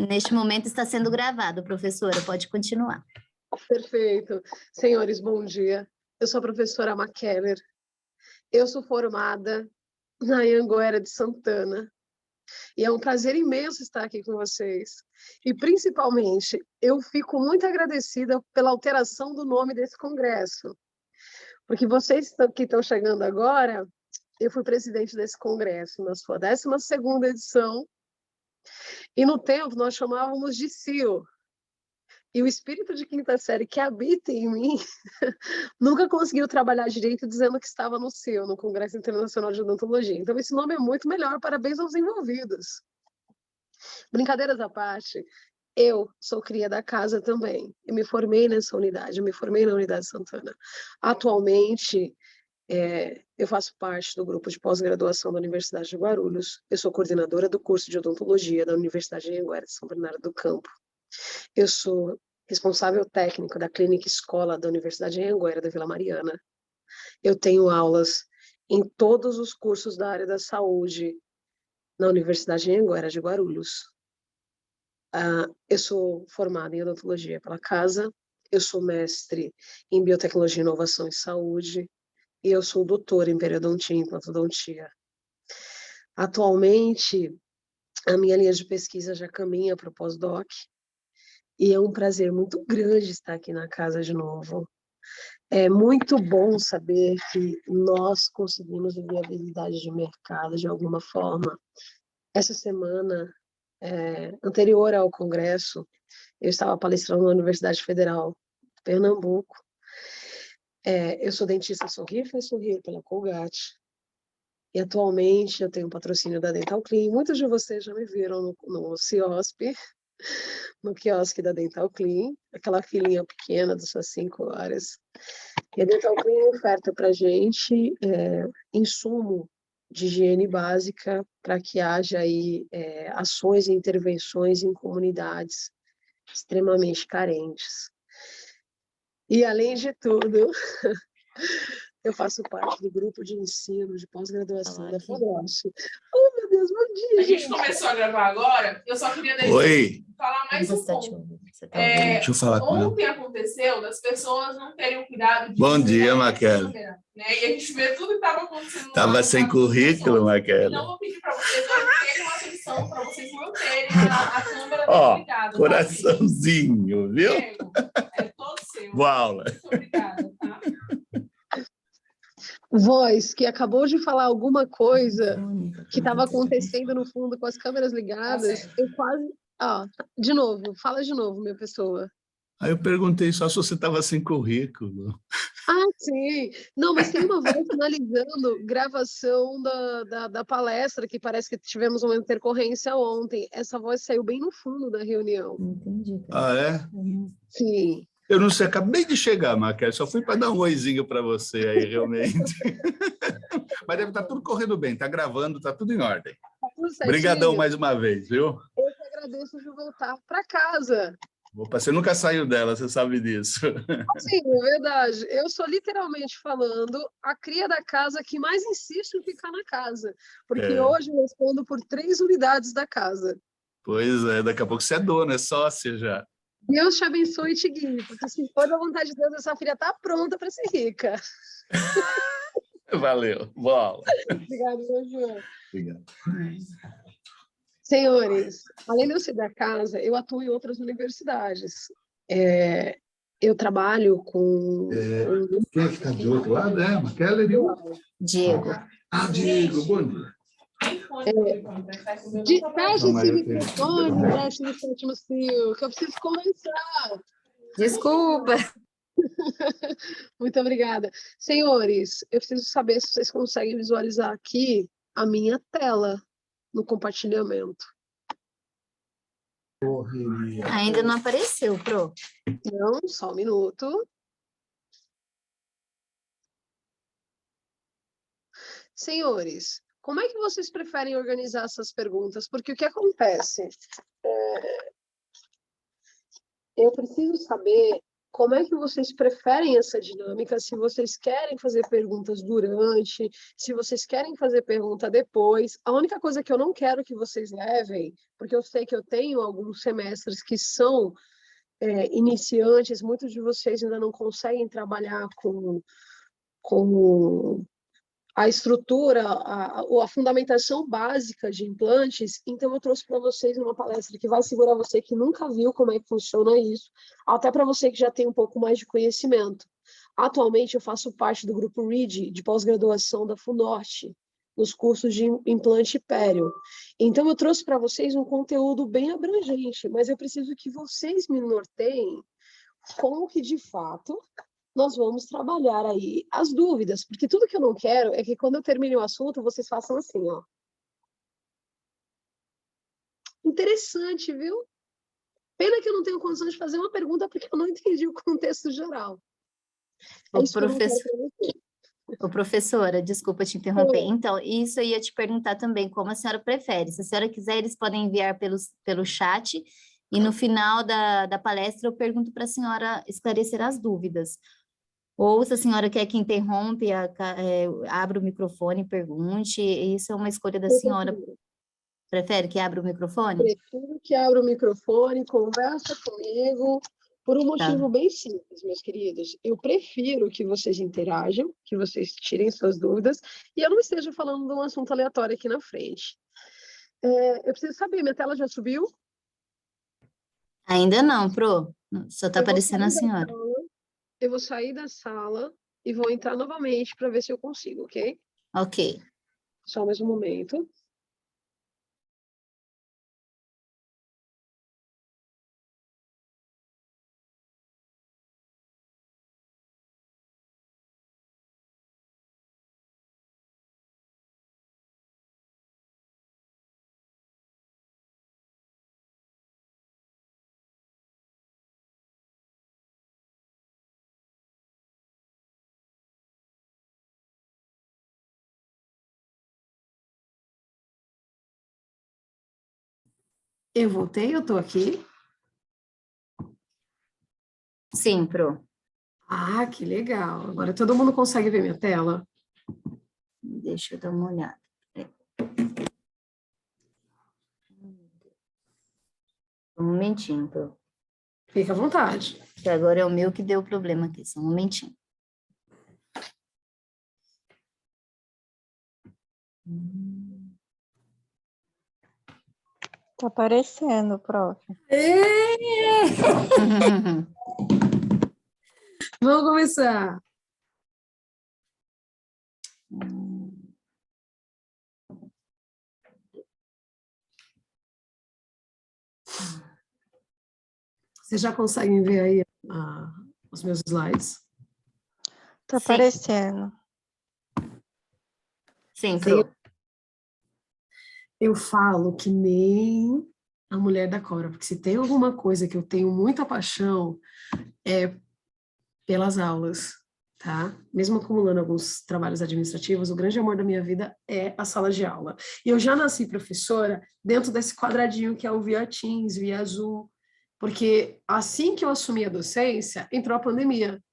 Neste momento está sendo gravado, professora, pode continuar. Perfeito. Senhores, bom dia. Eu sou a professora Makeller. Eu sou formada na Anhanguera de Santana. E é um prazer imenso estar aqui com vocês. E, principalmente, eu fico muito agradecida pela alteração do nome desse congresso. Porque vocês que estão chegando agora, eu fui presidente desse congresso na sua 12ª edição. E, no tempo, nós chamávamos de CIO. E o espírito de quinta série que habita em mim nunca conseguiu trabalhar direito dizendo que estava no CIO, no Congresso Internacional de Odontologia. Então, esse nome é muito melhor, parabéns aos envolvidos. Brincadeiras à parte, eu sou cria da casa também. Eu me formei nessa unidade, eu me formei na Unidade Santana. Atualmente, eu faço parte do grupo de pós-graduação da Universidade de Guarulhos. Eu sou coordenadora do curso de odontologia da Universidade de Anhanguera de São Bernardo do Campo. Eu sou responsável técnico da Clínica Escola da Universidade de Anhanguera da Vila Mariana. Eu tenho aulas em todos os cursos da área da saúde na Universidade de Anhanguera de Guarulhos. Eu sou formada em odontologia pela casa, eu sou mestre em biotecnologia, inovação e saúde, e eu sou doutora em periodontia e implantodontia. Atualmente, a minha linha de pesquisa já caminha para o pós-doc, e é um prazer muito grande estar aqui na casa de novo. É muito bom saber que nós conseguimos viabilidade de mercado de alguma forma. Essa semana, anterior ao congresso, eu estava palestrando na Universidade Federal de Pernambuco. Eu sou dentista Sorrir Faz Sorrir pela Colgate. E atualmente eu tenho um patrocínio da Dental Clean. Muitos de vocês já me viram no CIOSP, no quiosque da Dental Clean, aquela filinha pequena das suas 5 horas. E a Dental Clean oferta para a gente insumo de higiene básica para que haja aí, ações e intervenções em comunidades extremamente carentes. E, além de tudo, eu faço parte do grupo de ensino de pós-graduação da FADOSH. Oh, meu Deus, bom dia, gente! A gente começou a gravar agora, eu só queria falar mais um ponto. Deixa eu falar com ela. Ontem aconteceu das pessoas não terem o cuidado de... Bom dia, Makeller. Né? E a gente vê tudo que estava acontecendo. Estava sem currículo, Makeller. Então, eu vou pedir para vocês terem uma atenção, para vocês manterem a câmera ligada. Coraçãozinho, viu? É todo seu. Boa aula. Muito obrigada, tá? Voz, que acabou de falar alguma coisa que estava acontecendo no fundo com as câmeras ligadas, eu quase... de novo, fala de novo, minha pessoa. Aí eu perguntei só se você estava sem currículo. Sim. Não, mas tem uma voz finalizando gravação da palestra, que parece que tivemos uma intercorrência ontem. Essa voz saiu bem no fundo da reunião. Entendi. É? Sim. Eu não sei, acabei de chegar, Makeller, só fui para dar um oizinho para você aí, realmente. Mas deve estar tudo correndo bem, está gravando, está tudo em ordem. Tá tudo certinho. Obrigadão mais uma vez, viu? Eu que agradeço de voltar para casa. Opa, você nunca saiu dela, você sabe disso. Sim, é verdade. Eu sou literalmente falando a cria da casa que mais insiste em ficar na casa. Porque hoje eu respondo por 3 unidades da casa. Pois é, daqui a pouco você é dona, é sócia já. Deus te abençoe e te guie, porque se for da vontade de Deus, essa filha está pronta para ser rica. Valeu, boa aula. Obrigada, meu João. Obrigado. Senhores, além de eu ser da casa, eu atuo em outras universidades. Eu trabalho com... Quem é que está de outro lado? Makeller e o... Diego. Diego, bom dia. Despeça esse microfone, 17º fio, que eu preciso começar. Desculpa. Muito obrigada. Senhores, eu preciso saber se vocês conseguem visualizar aqui a minha tela no compartilhamento. Ainda não apareceu, Pro. Não, só um minuto. Senhores, como é que vocês preferem organizar essas perguntas? Porque o que acontece? Eu preciso saber como é que vocês preferem essa dinâmica, se vocês querem fazer perguntas durante, se vocês querem fazer pergunta depois. A única coisa que eu não quero que vocês levem, porque eu sei que eu tenho alguns semestres que são iniciantes, muitos de vocês ainda não conseguem trabalhar com a estrutura, a fundamentação básica de implantes, então eu trouxe para vocês uma palestra que vai segurar você que nunca viu como é que funciona isso, até para você que já tem um pouco mais de conhecimento. Atualmente eu faço parte do grupo READ, de pós-graduação da FUNORTE, nos cursos de implante pério. Então eu trouxe para vocês um conteúdo bem abrangente, mas eu preciso que vocês me norteiem como que, de fato, nós vamos trabalhar aí as dúvidas, porque tudo que eu não quero é que quando eu termine o assunto, vocês façam assim, ó. Interessante, viu? Pena que eu não tenho condição de fazer uma pergunta porque eu não entendi o contexto geral. É isso que eu não quero pra você. Ô, professora, desculpa te interromper. Então, isso eu ia te perguntar também, como a senhora prefere. Se a senhora quiser, eles podem enviar pelo chat, e no final da palestra eu pergunto para a senhora esclarecer as dúvidas. Ou se a senhora quer que interrompe, abra o microfone e pergunte, isso é uma escolha da senhora. Prefere que abra o microfone? Prefiro que abra o microfone, conversa comigo, por um motivo bem simples, meus queridos. Eu prefiro que vocês interajam, que vocês tirem suas dúvidas, e eu não esteja falando de um assunto aleatório aqui na frente. Eu preciso saber, minha tela já subiu? Ainda não, Pro. Só está aparecendo a senhora. Eu vou sair da sala e vou entrar novamente para ver se eu consigo, ok? Ok. Só mais um momento. Eu voltei, eu estou aqui. Sim, Pro. Ah, que legal. Agora todo mundo consegue ver minha tela? Deixa eu dar uma olhada. Um momentinho, Pro. Fica à vontade. Que agora é o meu que deu problema aqui, só um momentinho. Tá aparecendo, prof. Vamos começar. Vocês já conseguem ver aí os meus slides? Tá Sim. aparecendo. Sim, Pro. Eu falo que nem a mulher da cobra, porque se tem alguma coisa que eu tenho muita paixão, é pelas aulas, tá? Mesmo acumulando alguns trabalhos administrativos, o grande amor da minha vida é a sala de aula. E eu já nasci professora dentro desse quadradinho que é o via Teams, via Zoom, porque assim que eu assumi a docência, entrou a pandemia.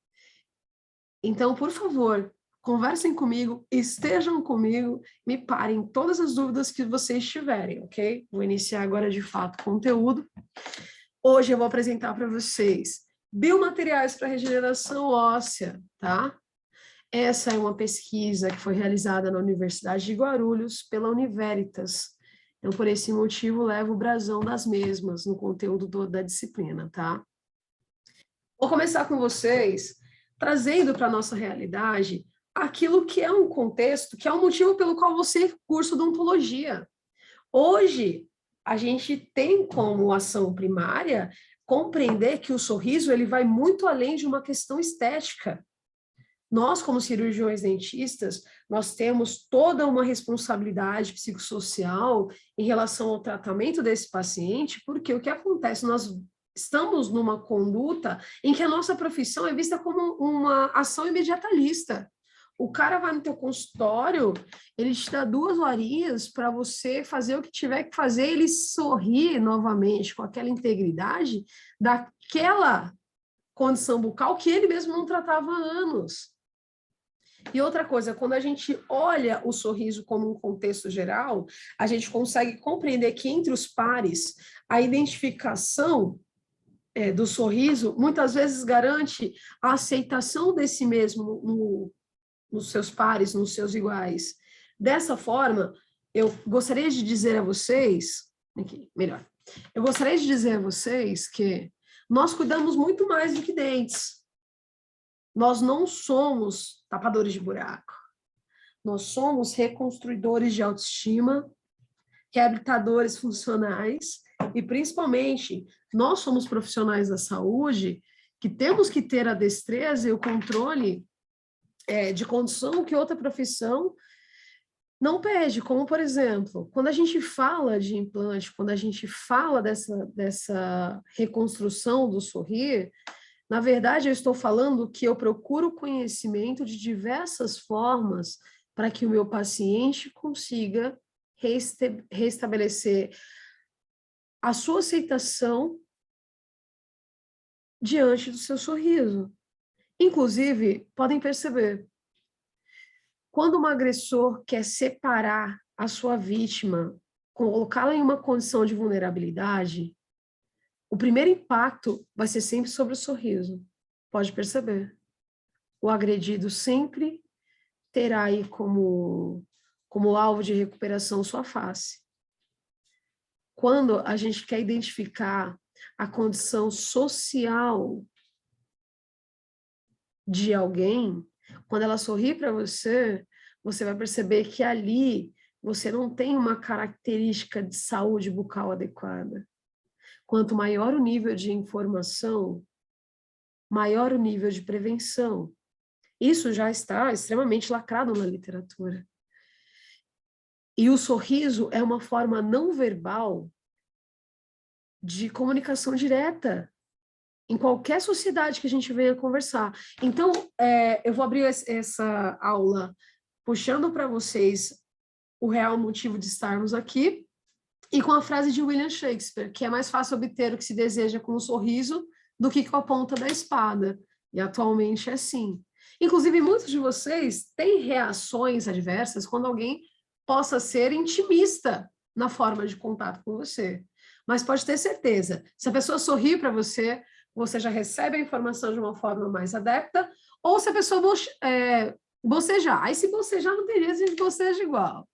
Então, por favor, conversem comigo, estejam comigo, me parem todas as dúvidas que vocês tiverem, ok? Vou iniciar agora, de fato, o conteúdo. Hoje eu vou apresentar para vocês biomateriais para regeneração óssea, tá? Essa é uma pesquisa que foi realizada na Universidade de Guarulhos pela Univeritas. Então, por esse motivo, levo o brasão das mesmas no conteúdo da disciplina, tá? Vou começar com vocês, trazendo para a nossa realidade aquilo que é um contexto, que é o motivo pelo qual você cursa odontologia. Hoje, a gente tem como ação primária compreender que o sorriso ele vai muito além de uma questão estética. Nós, como cirurgiões dentistas, nós temos toda uma responsabilidade psicossocial em relação ao tratamento desse paciente, porque o que acontece, nós estamos numa conduta em que a nossa profissão é vista como uma ação imediatalista. O cara vai no teu consultório, ele te dá 2 horinhas para você fazer o que tiver que fazer, ele sorrir novamente com aquela integridade daquela condição bucal que ele mesmo não tratava há anos. E outra coisa, quando a gente olha o sorriso como um contexto geral, a gente consegue compreender que entre os pares, a identificação do sorriso muitas vezes garante a aceitação desse mesmo nos seus pares, nos seus iguais. Dessa forma, eu gostaria de dizer a vocês, aqui, melhor, eu gostaria de dizer a vocês que nós cuidamos muito mais do que dentes. Nós não somos tapadores de buraco. Nós somos reconstruidores de autoestima, reabilitadores funcionais e, principalmente, nós somos profissionais da saúde que temos que ter a destreza e o controle de condição que outra profissão não pede, como, por exemplo, quando a gente fala de implante, quando a gente fala dessa reconstrução do sorrir, na verdade, eu estou falando que eu procuro conhecimento de diversas formas para que o meu paciente consiga restabelecer a sua aceitação diante do seu sorriso. Inclusive, podem perceber, quando um agressor quer separar a sua vítima, colocá-la em uma condição de vulnerabilidade, o primeiro impacto vai ser sempre sobre o sorriso. Pode perceber. O agredido sempre terá aí como alvo de recuperação sua face. Quando a gente quer identificar a condição social de alguém, quando ela sorri para você, você vai perceber que ali você não tem uma característica de saúde bucal adequada. Quanto maior o nível de informação, maior o nível de prevenção. Isso já está extremamente lacrado na literatura. E o sorriso é uma forma não verbal de comunicação direta em qualquer sociedade que a gente venha conversar. Então, eu vou abrir essa aula puxando para vocês o real motivo de estarmos aqui e com a frase de William Shakespeare, que é mais fácil obter o que se deseja com um sorriso do que com a ponta da espada. E atualmente é assim. Inclusive, muitos de vocês têm reações adversas quando alguém possa ser intimista na forma de contato com você. Mas pode ter certeza, se a pessoa sorrir para você, você já recebe a informação de uma forma mais adepta, ou se a pessoa bocejar. Aí se bocejar não tem jeito, a gente boceja igual.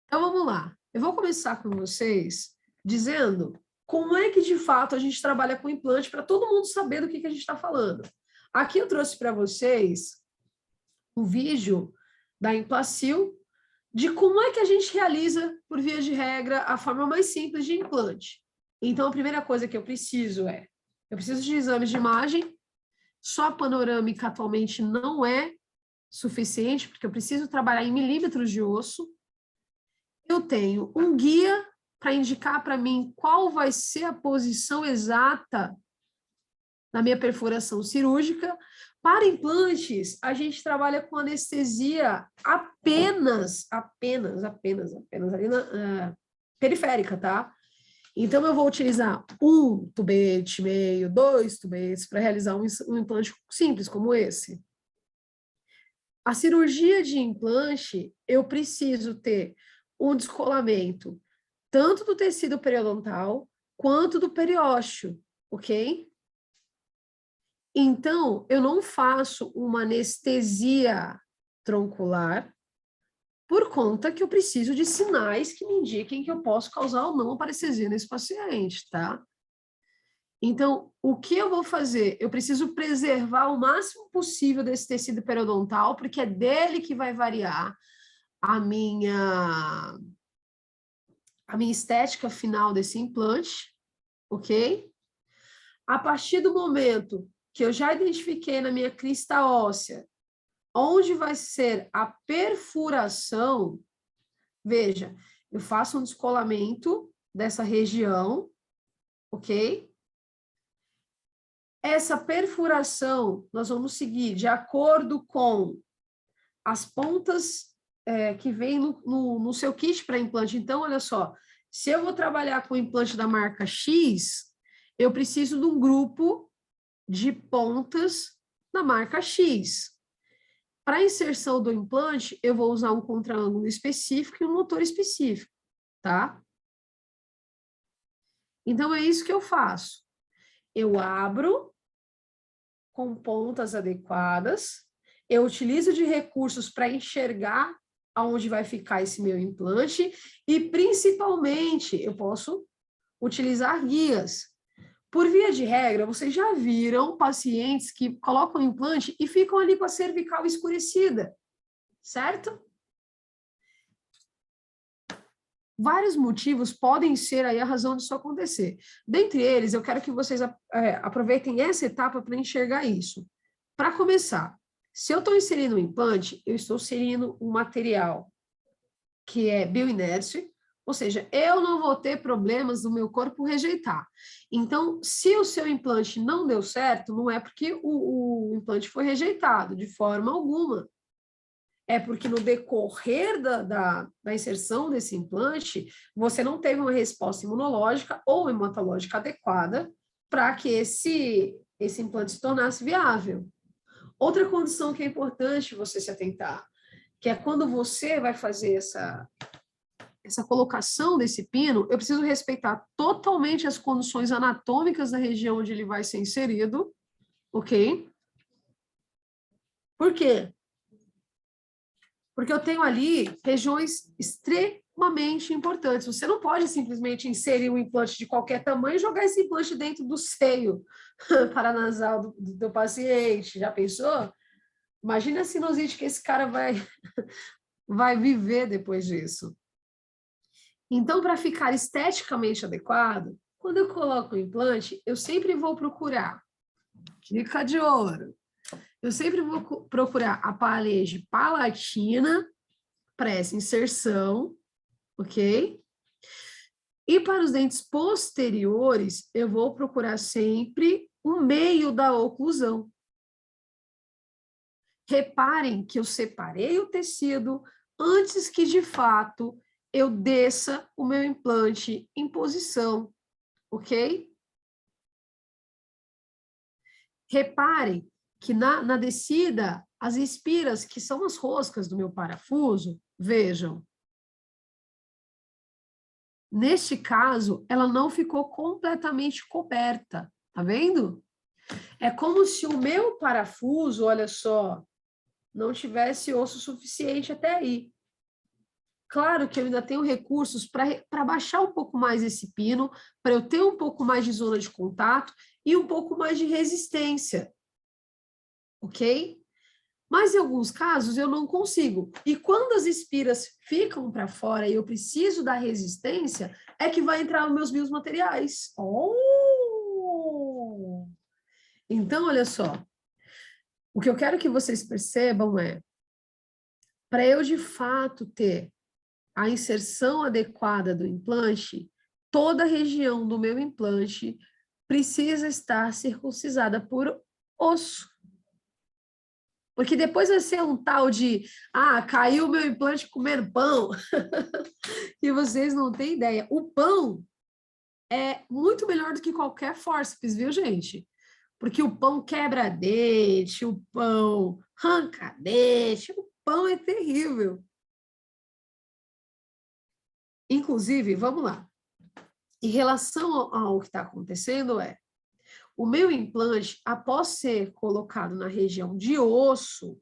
Então vamos lá. Eu vou começar com vocês dizendo como é que de fato a gente trabalha com implante para todo mundo saber do que a gente está falando. Aqui eu trouxe para vocês um vídeo da Implacil de como é que a gente realiza, por via de regra, a forma mais simples de implante. Então, a primeira coisa que eu preciso de exames de imagem, só panorâmica atualmente não é suficiente, porque eu preciso trabalhar em milímetros de osso. Eu tenho um guia para indicar para mim qual vai ser a posição exata na minha perfuração cirúrgica. Para implantes, a gente trabalha com anestesia apenas ali na periférica, tá? Então, eu vou utilizar 1 tubete meio, 2 tubetes para realizar um implante simples como esse. A cirurgia de implante, eu preciso ter um descolamento tanto do tecido periodontal quanto do periósteo, ok? Então, eu não faço uma anestesia troncular por conta que eu preciso de sinais que me indiquem que eu posso causar ou não a parestesia nesse paciente, tá? Então, o que eu vou fazer? Eu preciso preservar o máximo possível desse tecido periodontal, porque é dele que vai variar a minha estética final desse implante, ok? A partir do momento que eu já identifiquei na minha crista óssea onde vai ser a perfuração, veja, eu faço um descolamento dessa região, ok? Essa perfuração nós vamos seguir de acordo com as pontas que vem no seu kit para implante. Então, olha só, se eu vou trabalhar com implante da marca X, eu preciso de um grupo de pontas da marca X. Para a inserção do implante, eu vou usar um contraângulo específico e um motor específico, tá? Então, é isso que eu faço. Eu abro com pontas adequadas, eu utilizo de recursos para enxergar aonde vai ficar esse meu implante e, principalmente, eu posso utilizar guias. Por via de regra, vocês já viram pacientes que colocam o implante e ficam ali com a cervical escurecida, certo? Vários motivos podem ser aí a razão disso acontecer. Dentre eles, eu quero que vocês aproveitem essa etapa para enxergar isso. Para começar, se eu estou inserindo um implante, eu estou inserindo um material que é bioinércio, ou seja, eu não vou ter problemas no meu corpo rejeitar. Então, se o seu implante não deu certo, não é porque o implante foi rejeitado, de forma alguma. É porque no decorrer da inserção desse implante, você não teve uma resposta imunológica ou hematológica adequada para que esse implante se tornasse viável. Outra condição que é importante você se atentar, que é quando você vai fazer essa colocação desse pino, eu preciso respeitar totalmente as condições anatômicas da região onde ele vai ser inserido, ok? Por quê? Porque eu tenho ali regiões extremamente importantes. Você não pode simplesmente inserir um implante de qualquer tamanho e jogar esse implante dentro do seio paranasal do teu paciente. Já pensou? Imagina a sinusite que esse cara vai viver depois disso. Então, para ficar esteticamente adequado, quando eu coloco o implante, eu sempre vou procurar, dica de ouro, eu sempre vou procurar a parede palatina para essa inserção, ok? E para os dentes posteriores, eu vou procurar sempre o meio da oclusão. Reparem que eu separei o tecido antes que, de fato, eu desça o meu implante em posição, ok? Reparem que na descida, as espiras, que são as roscas do meu parafuso, vejam, neste caso, ela não ficou completamente coberta, tá vendo? É como se o meu parafuso, olha só, não tivesse osso suficiente até aí. Claro que eu ainda tenho recursos para baixar um pouco mais esse pino, para eu ter um pouco mais de zona de contato e um pouco mais de resistência, ok? Mas em alguns casos eu não consigo. E quando as espiras ficam para fora e eu preciso da resistência, é que vai entrar os meus biomateriais. Oh! Então, olha só, o que eu quero que vocês percebam é, para eu de fato ter a inserção adequada do implante, toda a região do meu implante precisa estar circuncisada por osso. Porque depois vai ser um tal de, caiu o meu implante comendo pão, que vocês não têm ideia. O pão é muito melhor do que qualquer fórceps, viu, gente? Porque o pão quebra dente, o pão arranca dente, o pão é terrível. Inclusive, vamos lá, em relação ao que está acontecendo o meu implante, após ser colocado na região de osso,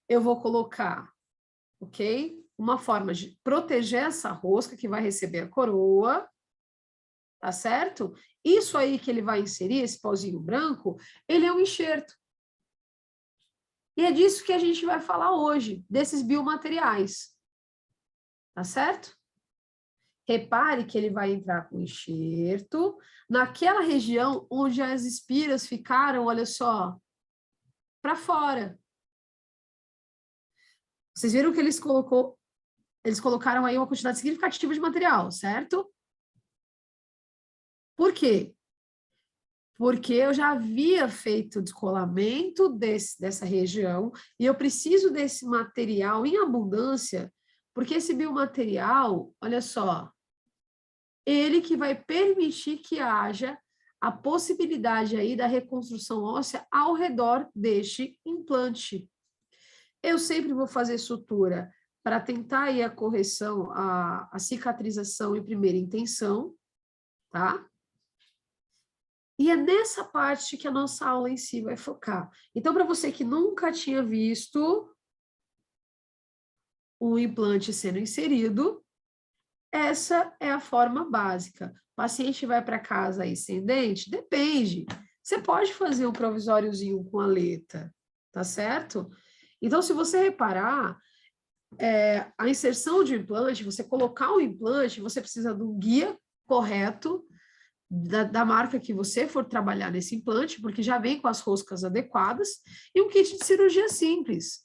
eu vou colocar, ok? Uma forma de proteger essa rosca que vai receber a coroa, tá certo? Isso aí que ele vai inserir, esse pauzinho branco, ele é um enxerto. E é disso que a gente vai falar hoje, desses biomateriais, tá certo? Repare que ele vai entrar com enxerto naquela região onde as espiras ficaram, olha só, para fora. Vocês viram que eles colocaram aí uma quantidade significativa de material, certo? Por quê? Porque eu já havia feito descolamento dessa região e eu preciso desse material em abundância, porque esse biomaterial, olha só, ele que vai permitir que haja a possibilidade aí da reconstrução óssea ao redor deste implante. Eu sempre vou fazer sutura para tentar aí a correção, a cicatrização em primeira intenção, tá? E é nessa parte que a nossa aula em si vai focar. Então, para você que nunca tinha visto um implante sendo inserido, essa é a forma básica. O paciente vai para casa aí sem dente? Depende. Você pode fazer um provisóriozinho com aleta, tá certo? Então, se você reparar, a inserção de implante, você colocar o implante, você precisa de um guia correto da marca que você for trabalhar nesse implante, porque já vem com as roscas adequadas, e um kit de cirurgia simples.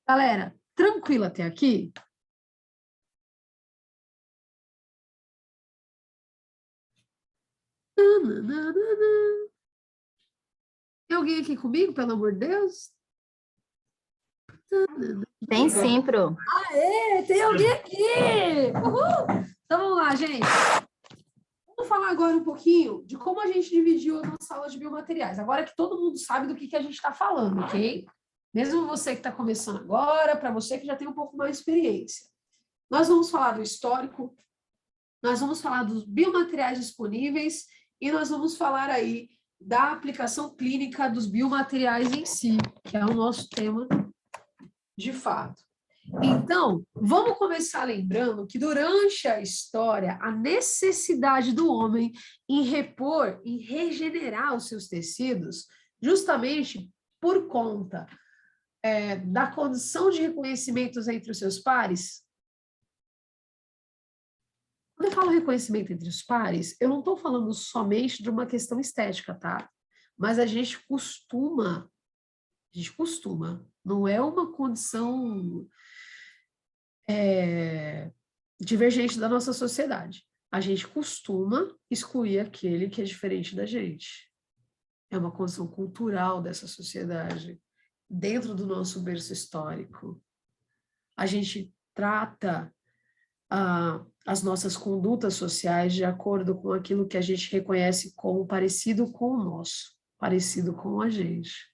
Galera, tranquilo até aqui? Tem alguém aqui comigo, pelo amor de Deus? Tem sim, Pro. Tem alguém aqui! Uhul! Então vamos lá, gente. Vamos falar agora um pouquinho de como a gente dividiu a nossa aula de biomateriais. Agora que todo mundo sabe do que a gente está falando, ok? Mesmo você que está começando agora, para você que já tem um pouco mais de experiência. Nós vamos falar do histórico, nós vamos falar dos biomateriais disponíveis e nós vamos falar aí da aplicação clínica dos biomateriais em si, que é o nosso tema de fato. Então, vamos começar lembrando que durante a história, a necessidade do homem em repor, em regenerar os seus tecidos, justamente por conta da condição de reconhecimentos entre os seus pares. Quando eu falo reconhecimento entre os pares, eu não estou falando somente de uma questão estética, tá? Mas a gente costuma, não é uma condição divergente da nossa sociedade. A gente costuma excluir aquele que é diferente da gente. É uma condição cultural dessa sociedade, dentro do nosso berço histórico. A gente trata as nossas condutas sociais de acordo com aquilo que a gente reconhece como parecido com o nosso, parecido com a gente.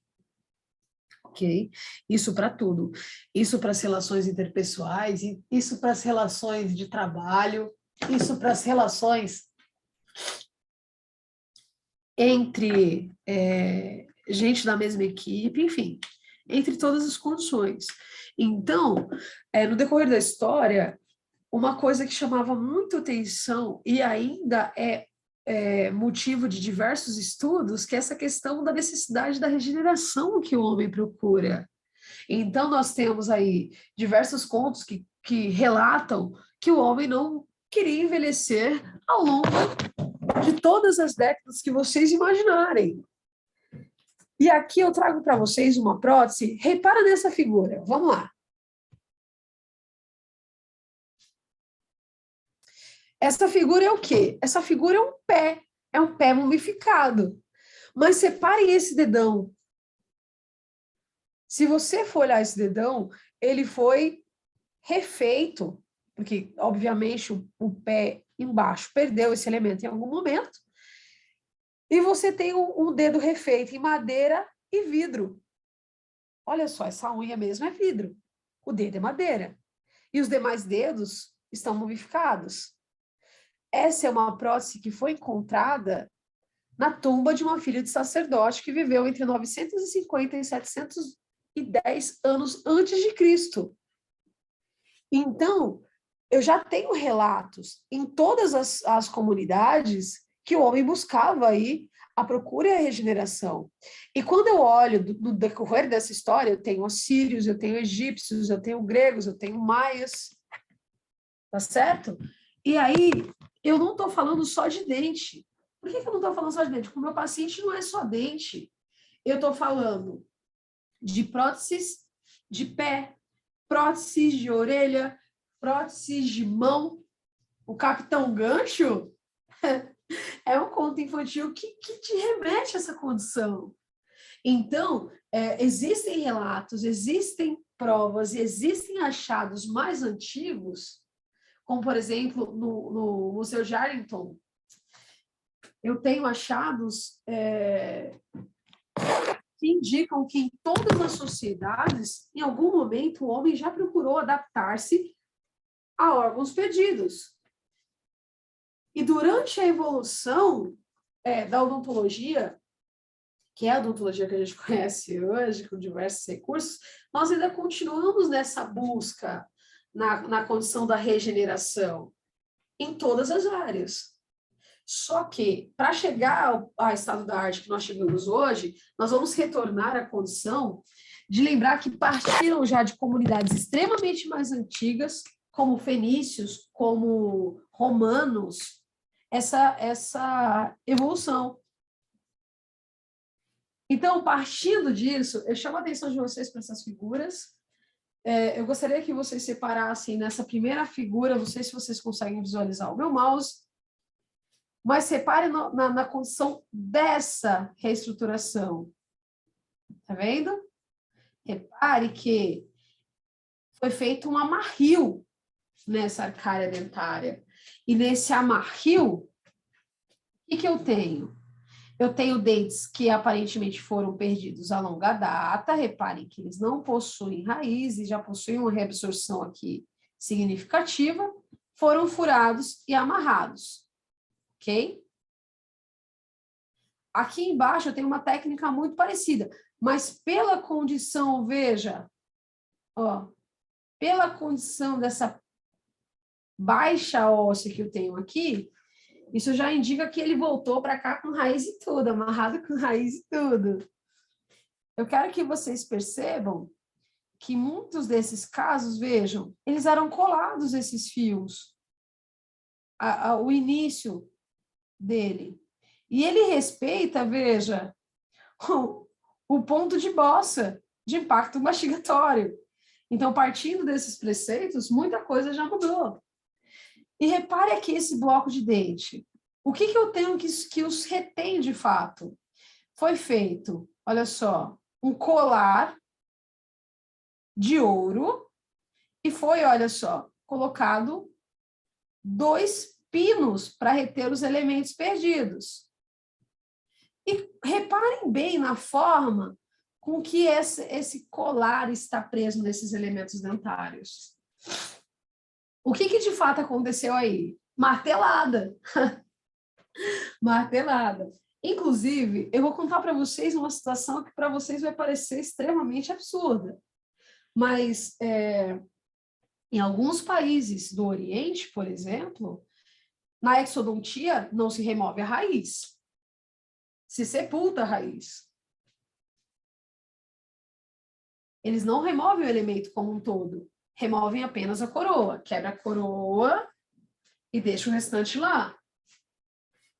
Ok? Isso para tudo. Isso para as relações interpessoais, isso para as relações de trabalho, isso para as relações entre gente da mesma equipe, enfim, entre todas as condições. Então, no decorrer da história, uma coisa que chamava muito atenção e ainda é motivo de diversos estudos, que é essa questão da necessidade da regeneração que o homem procura. Então, nós temos aí diversos contos que relatam que o homem não queria envelhecer ao longo de todas as décadas que vocês imaginarem. E aqui eu trago para vocês uma prótese. Repara nessa figura, vamos lá. Essa figura é o quê? Essa figura é um pé mumificado. Mas separem esse dedão. Se você for olhar esse dedão, ele foi refeito, porque, obviamente, o pé embaixo perdeu esse elemento em algum momento, e você tem um dedo refeito em madeira e vidro. Olha só, essa unha mesmo é vidro, o dedo é madeira, e os demais dedos estão mumificados. Essa é uma prótese que foi encontrada na tumba de uma filha de sacerdote que viveu entre 950 e 710 anos antes de Cristo. Então, eu já tenho relatos em todas as comunidades que o homem buscava aí a procura e a regeneração. E quando eu olho no decorrer dessa história, eu tenho assírios, eu tenho egípcios, eu tenho gregos, eu tenho maias, tá certo? E aí, eu não estou falando só de dente. Por que eu não estou falando só de dente? Porque o meu paciente não é só dente. Eu estou falando de próteses de pé, próteses de orelha, próteses de mão. O Capitão Gancho é um conto infantil que te remete a essa condição. Então, existem relatos, existem provas, existem achados mais antigos, como, por exemplo, no Museu de Arlington, Eu tenho achados que indicam que em todas as sociedades, em algum momento, o homem já procurou adaptar-se a órgãos perdidos. E durante a evolução da odontologia, que é a odontologia que a gente conhece hoje, com diversos recursos, nós ainda continuamos nessa busca na condição da regeneração em todas as áreas. Só que, para chegar ao estado da arte que nós chegamos hoje, nós vamos retornar à condição de lembrar que partiram já de comunidades extremamente mais antigas, como fenícios, como romanos, essa evolução. Então, partindo disso, eu chamo a atenção de vocês para essas figuras. Eu gostaria que vocês separassem nessa primeira figura, não sei se vocês conseguem visualizar o meu mouse, mas repare na condição dessa reestruturação. Tá vendo? Repare que foi feito um amarrio nessa arcária dentária. E nesse amarrio, o que eu tenho? Eu tenho dentes que aparentemente foram perdidos a longa data. Reparem que eles não possuem raízes, já possuem uma reabsorção aqui significativa. Foram furados e amarrados. Ok? Aqui embaixo eu tenho uma técnica muito parecida, mas pela condição, veja, ó, pela condição dessa baixa óssea que eu tenho aqui, isso já indica que ele voltou para cá com raiz e tudo, amarrado com raiz e tudo. Eu quero que vocês percebam que muitos desses casos, vejam, eles eram colados, esses fios, o início dele. E ele respeita, veja, o ponto de bossa, de impacto mastigatório. Então, partindo desses preceitos, muita coisa já mudou. E repare aqui esse bloco de dente. O que eu tenho que os retém de fato? Foi feito, olha só, um colar de ouro e foi, olha só, colocado 2 pinos para reter os elementos perdidos. E reparem bem na forma com que esse colar está preso nesses elementos dentários. O que de fato aconteceu aí? Martelada. Martelada. Inclusive, eu vou contar para vocês uma situação que para vocês vai parecer extremamente absurda. Mas em alguns países do Oriente, por exemplo, na exodontia não se remove a raiz. Se sepulta a raiz. Eles não removem o elemento como um todo. Removem apenas a coroa. Quebra a coroa e deixa o restante lá.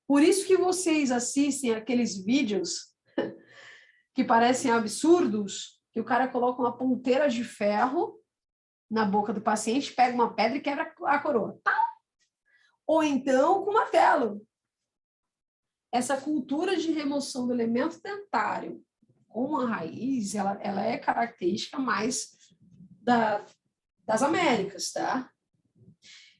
Por isso que vocês assistem aqueles vídeos que parecem absurdos, que o cara coloca uma ponteira de ferro na boca do paciente, pega uma pedra e quebra a coroa. Ou então com martelo. Essa cultura de remoção do elemento dentário com a raiz, ela é característica mais das Américas, tá?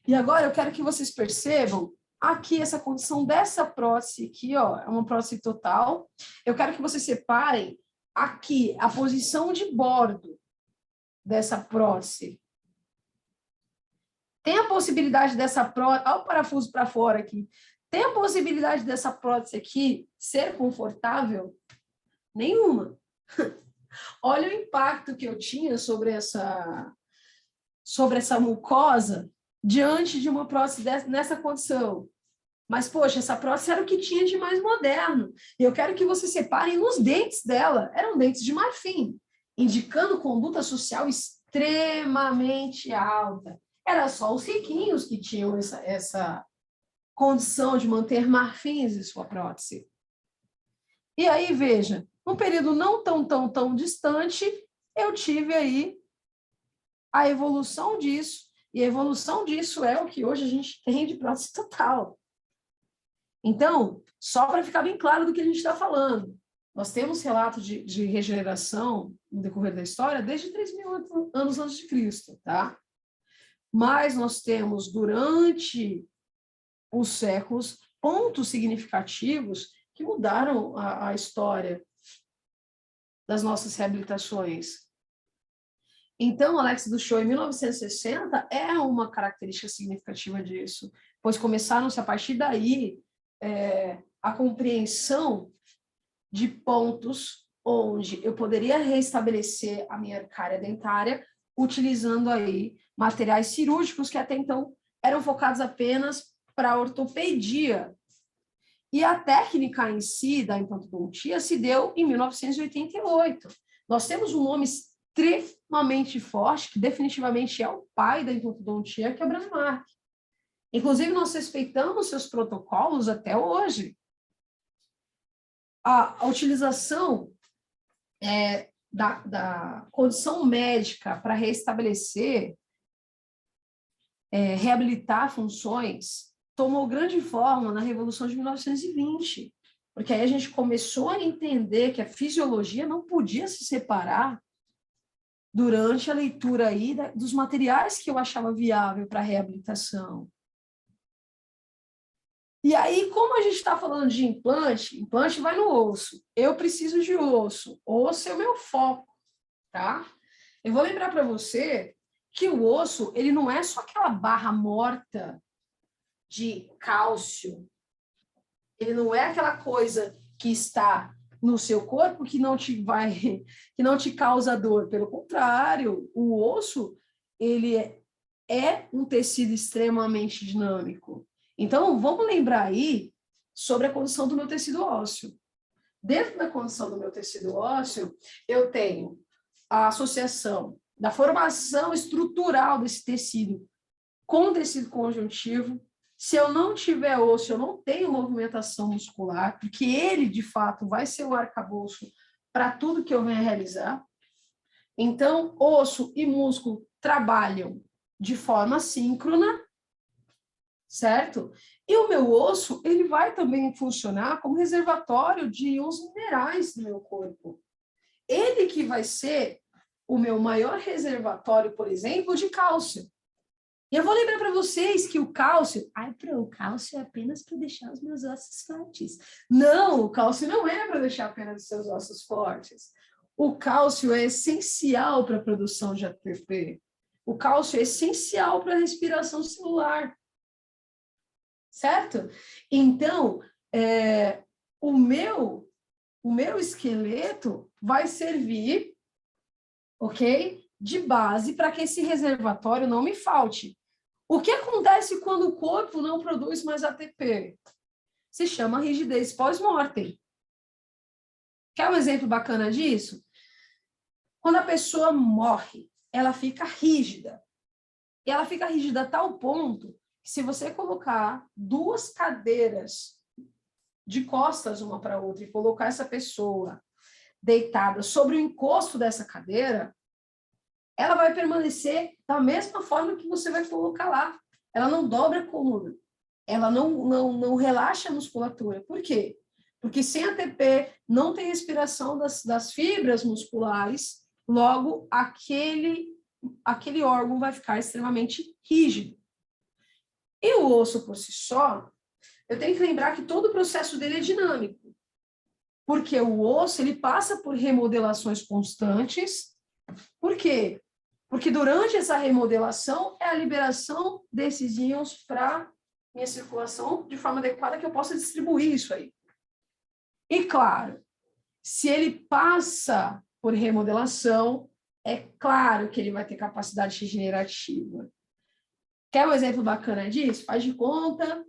E agora eu quero que vocês percebam aqui essa condição dessa prótese aqui, ó, é uma prótese total. Eu quero que vocês separem aqui a posição de bordo dessa prótese. Tem a possibilidade dessa prótese, olha o parafuso para fora aqui. Tem a possibilidade dessa prótese aqui ser confortável? Nenhuma. Olha o impacto que eu tinha sobre essa mucosa diante de uma prótese nessa condição. Mas, poxa, essa prótese era o que tinha de mais moderno. E eu quero que vocês separem nos dentes dela. Eram dentes de marfim, indicando conduta social extremamente alta. Era só os riquinhos que tinham essa condição de manter marfins em sua prótese. E aí, veja, num período não tão distante, eu tive aí a evolução disso. E a evolução disso é o que hoje a gente tem de prótese total. Então, só para ficar bem claro do que a gente está falando, nós temos relatos de regeneração no decorrer da história desde 3.000 anos antes de Cristo, tá? Mas nós temos, durante os séculos, pontos significativos que mudaram a história das nossas reabilitações. Então, Alex do Show, em 1960, é uma característica significativa disso, pois começaram-se, a partir daí, a compreensão de pontos onde eu poderia restabelecer a minha cárie dentária utilizando aí materiais cirúrgicos que até então eram focados apenas para a ortopedia. E a técnica em si da implantodontia se deu em 1988. Nós temos um nome extremamente forte, que definitivamente é o pai da implantodontia, que é o Bradmark. Inclusive, nós respeitamos seus protocolos até hoje. A utilização da condição médica para restabelecer, reabilitar funções, tomou grande forma na Revolução de 1920, porque aí a gente começou a entender que a fisiologia não podia se separar durante a leitura aí dos materiais que eu achava viável para a reabilitação. E aí, como a gente está falando de implante, implante vai no osso. Eu preciso de osso. Osso é o meu foco, tá? Eu vou lembrar para você que o osso, ele não é só aquela barra morta de cálcio. Ele não é aquela coisa que está no seu corpo que não te causa dor. Pelo contrário, o osso, ele é um tecido extremamente dinâmico. Então, vamos lembrar aí sobre a condição do meu tecido ósseo. Dentro da condição do meu tecido ósseo, eu tenho a associação da formação estrutural desse tecido com o tecido conjuntivo. Se eu não tiver osso, eu não tenho movimentação muscular, porque ele, de fato, vai ser o arcabouço para tudo que eu venha realizar. Então, osso e músculo trabalham de forma síncrona, certo? E o meu osso, ele vai também funcionar como reservatório de íons minerais do meu corpo. Ele que vai ser o meu maior reservatório, por exemplo, de cálcio. E eu vou lembrar para vocês que o cálcio... o cálcio é apenas para deixar os meus ossos fortes. Não, o cálcio não é para deixar apenas os seus ossos fortes. O cálcio é essencial para a produção de ATP. O cálcio é essencial para a respiração celular. Certo? Então, o meu esqueleto vai servir, ok? De base para que esse reservatório não me falte. O que acontece quando o corpo não produz mais ATP? Se chama rigidez pós-mortem. Quer um exemplo bacana disso? Quando a pessoa morre, ela fica rígida. E ela fica rígida a tal ponto que, se você colocar duas cadeiras de costas uma para outra e colocar essa pessoa deitada sobre o encosto dessa cadeira, ela vai permanecer da mesma forma que você vai colocar lá. Ela não dobra a coluna. Ela não relaxa a musculatura. Por quê? Porque sem ATP não tem respiração das fibras musculares, logo aquele órgão vai ficar extremamente rígido. E o osso por si só, eu tenho que lembrar que todo o processo dele é dinâmico. Porque o osso, ele passa por remodelações constantes. Por quê? Porque durante essa remodelação é a liberação desses íons para minha circulação de forma adequada, que eu possa distribuir isso aí. E claro, se ele passa por remodelação, é claro que ele vai ter capacidade regenerativa. Quer um exemplo bacana disso? Faz de conta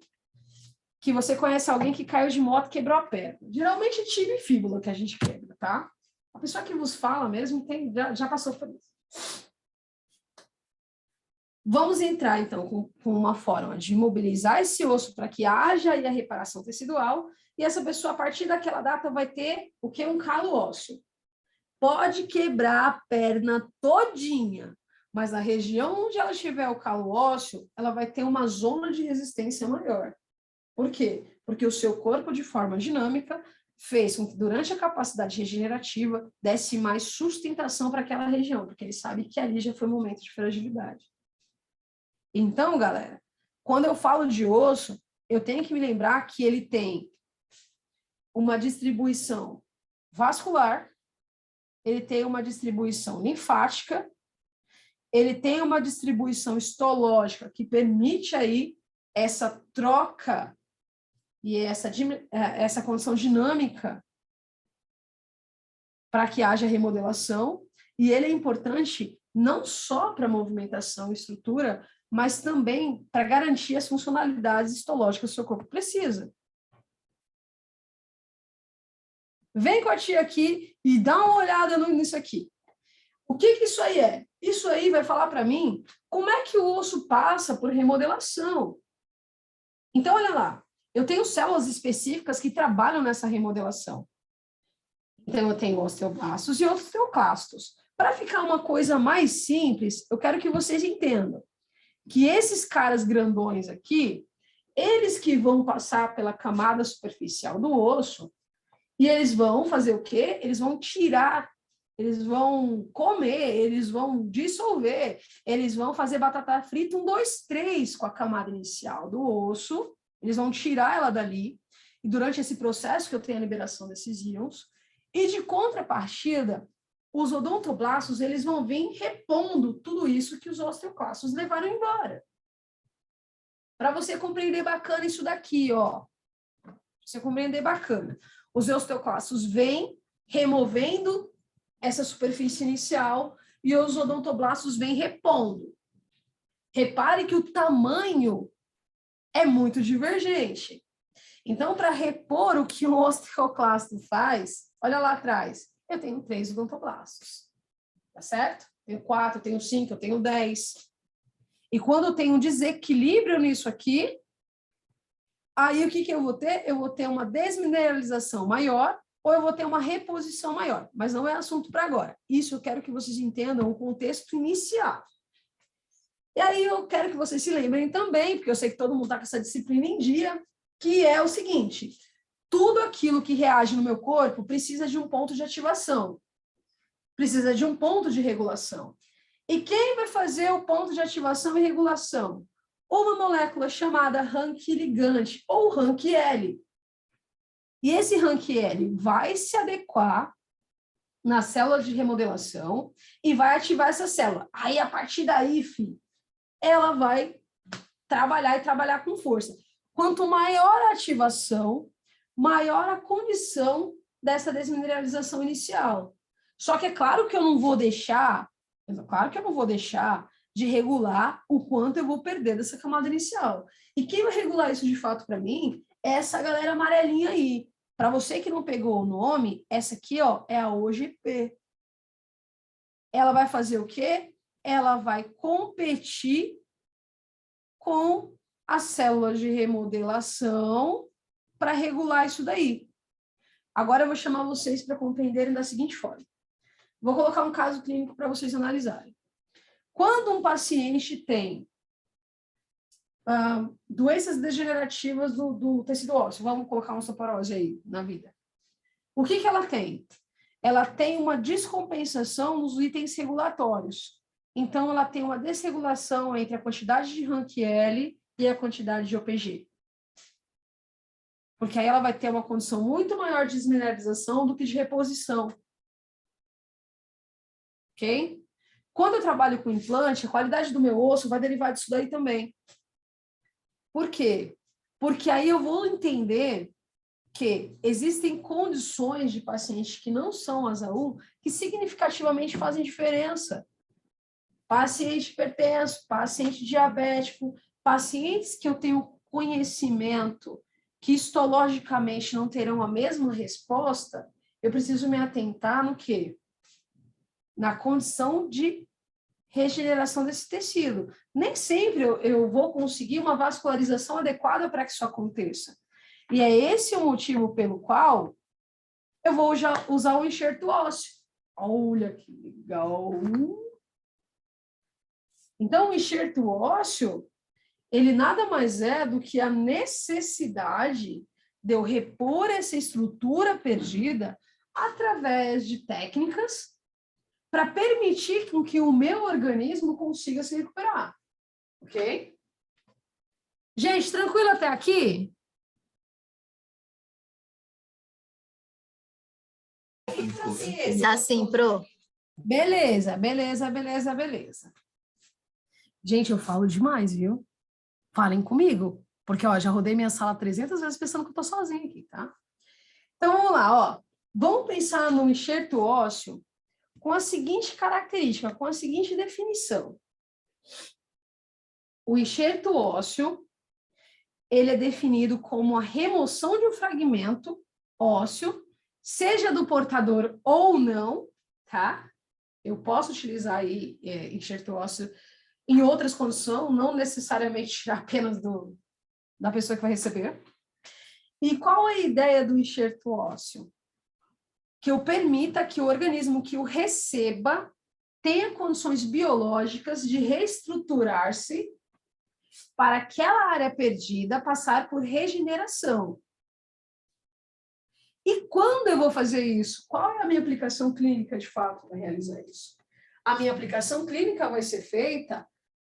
que você conhece alguém que caiu de moto e quebrou a perna. Geralmente é tibia e fíbula que a gente quebra, tá? A pessoa que vos fala mesmo já passou por isso. Vamos entrar, então, com uma forma de mobilizar esse osso para que haja aí a reparação tecidual, e essa pessoa, a partir daquela data, vai ter o que? Um calo ósseo. Pode quebrar a perna todinha, mas na região onde ela tiver o calo ósseo, ela vai ter uma zona de resistência maior. Por quê? Porque o seu corpo, de forma dinâmica, fez com que, durante a capacidade regenerativa, desse mais sustentação para aquela região, porque ele sabe que ali já foi um momento de fragilidade. Então, galera, quando eu falo de osso, eu tenho que me lembrar que ele tem uma distribuição vascular, ele tem uma distribuição linfática, ele tem uma distribuição histológica que permite aí essa troca e essa condição dinâmica para que haja remodelação, e ele é importante não só para movimentação e estrutura, mas também para garantir as funcionalidades histológicas que o seu corpo precisa. Vem com a tia aqui e dá uma olhada nisso aqui. O que isso aí é? Isso aí vai falar para mim como é que o osso passa por remodelação. Então, olha lá, eu tenho células específicas que trabalham nessa remodelação. Então, eu tenho osteoblastos e osteoclastos. Para ficar uma coisa mais simples, eu quero que vocês entendam que esses caras grandões aqui, eles que vão passar pela camada superficial do osso, e eles vão fazer o quê? Eles vão tirar, eles vão comer, eles vão dissolver, eles vão fazer batata frita 1, 2, 3 com a camada inicial do osso, eles vão tirar ela dali, e durante esse processo que eu tenho a liberação desses íons, e de contrapartida, os odontoblastos, eles vão vir repondo tudo isso que os osteoclastos levaram embora. Para você compreender bacana isso daqui, ó. Pra você compreender bacana. Os osteoclastos vêm removendo essa superfície inicial e os odontoblastos vêm repondo. Repare que o tamanho é muito divergente. Então, para repor o que o osteoclasto faz, olha lá atrás, eu tenho 3 odontoblastos, tá certo? Tenho 4, eu tenho 5, eu tenho 10. E quando eu tenho um desequilíbrio nisso aqui, aí o que eu vou ter? Eu vou ter uma desmineralização maior ou eu vou ter uma reposição maior. Mas não é assunto para agora. Isso eu quero que vocês entendam o contexto inicial. E aí eu quero que vocês se lembrem também, porque eu sei que todo mundo está com essa disciplina em dia, que é o seguinte: tudo aquilo que reage no meu corpo precisa de um ponto de ativação, precisa de um ponto de regulação. E quem vai fazer o ponto de ativação e regulação? Uma molécula chamada Rank ligante, ou Rank L. E esse Rank L vai se adequar na célula de remodelação e vai ativar essa célula. Aí, a partir daí, ela vai trabalhar e trabalhar com força. Quanto maior a ativação, maior a condição dessa desmineralização inicial. Só que é claro que eu não vou deixar de regular o quanto eu vou perder dessa camada inicial. E quem vai regular isso de fato para mim é essa galera amarelinha aí. Para você que não pegou o nome, essa aqui, ó, é a OGP. Ela vai fazer o quê? Ela vai competir com as células de remodelação para regular isso daí. Agora eu vou chamar vocês para compreenderem da seguinte forma. Vou colocar um caso clínico para vocês analisarem. Quando um paciente tem doenças degenerativas do tecido ósseo, vamos colocar uma osteoporose aí na vida. O que ela tem? Ela tem uma descompensação nos itens regulatórios. Então, ela tem uma desregulação entre a quantidade de Rank L e a quantidade de OPG. Porque aí ela vai ter uma condição muito maior de desmineralização do que de reposição. Ok? Quando eu trabalho com implante, a qualidade do meu osso vai derivar disso daí também. Por quê? Porque aí eu vou entender que existem condições de pacientes que não são ASA1 que significativamente fazem diferença. Paciente hipertenso, paciente diabético, pacientes que eu tenho conhecimento que histologicamente não terão a mesma resposta, eu preciso me atentar no quê? Na condição de regeneração desse tecido. Nem sempre eu vou conseguir uma vascularização adequada para que isso aconteça. E é esse o motivo pelo qual eu vou usar o enxerto ósseo. Olha que legal! Então, o enxerto ósseo, ele nada mais é do que a necessidade de eu repor essa estrutura perdida através de técnicas para permitir que o meu organismo consiga se recuperar. Ok? Gente, tranquilo até aqui? Tá sim, Pro. Beleza. Gente, eu falo demais, viu? Falem comigo, porque ó, já rodei minha sala 300 vezes pensando que eu tô sozinha aqui, tá? Então vamos lá, ó. Vamos pensar no enxerto ósseo com a seguinte característica, com a seguinte definição. O enxerto ósseo, ele é definido como a remoção de um fragmento ósseo, seja do portador ou não, tá? Eu posso utilizar aí enxerto ósseo em outras condições, não necessariamente apenas da pessoa que vai receber. E qual é a ideia do enxerto ósseo? Que eu permita que o organismo que o receba tenha condições biológicas de reestruturar-se para aquela área perdida passar por regeneração. E quando eu vou fazer isso? Qual é a minha aplicação clínica, de fato, para realizar isso? A minha aplicação clínica vai ser feita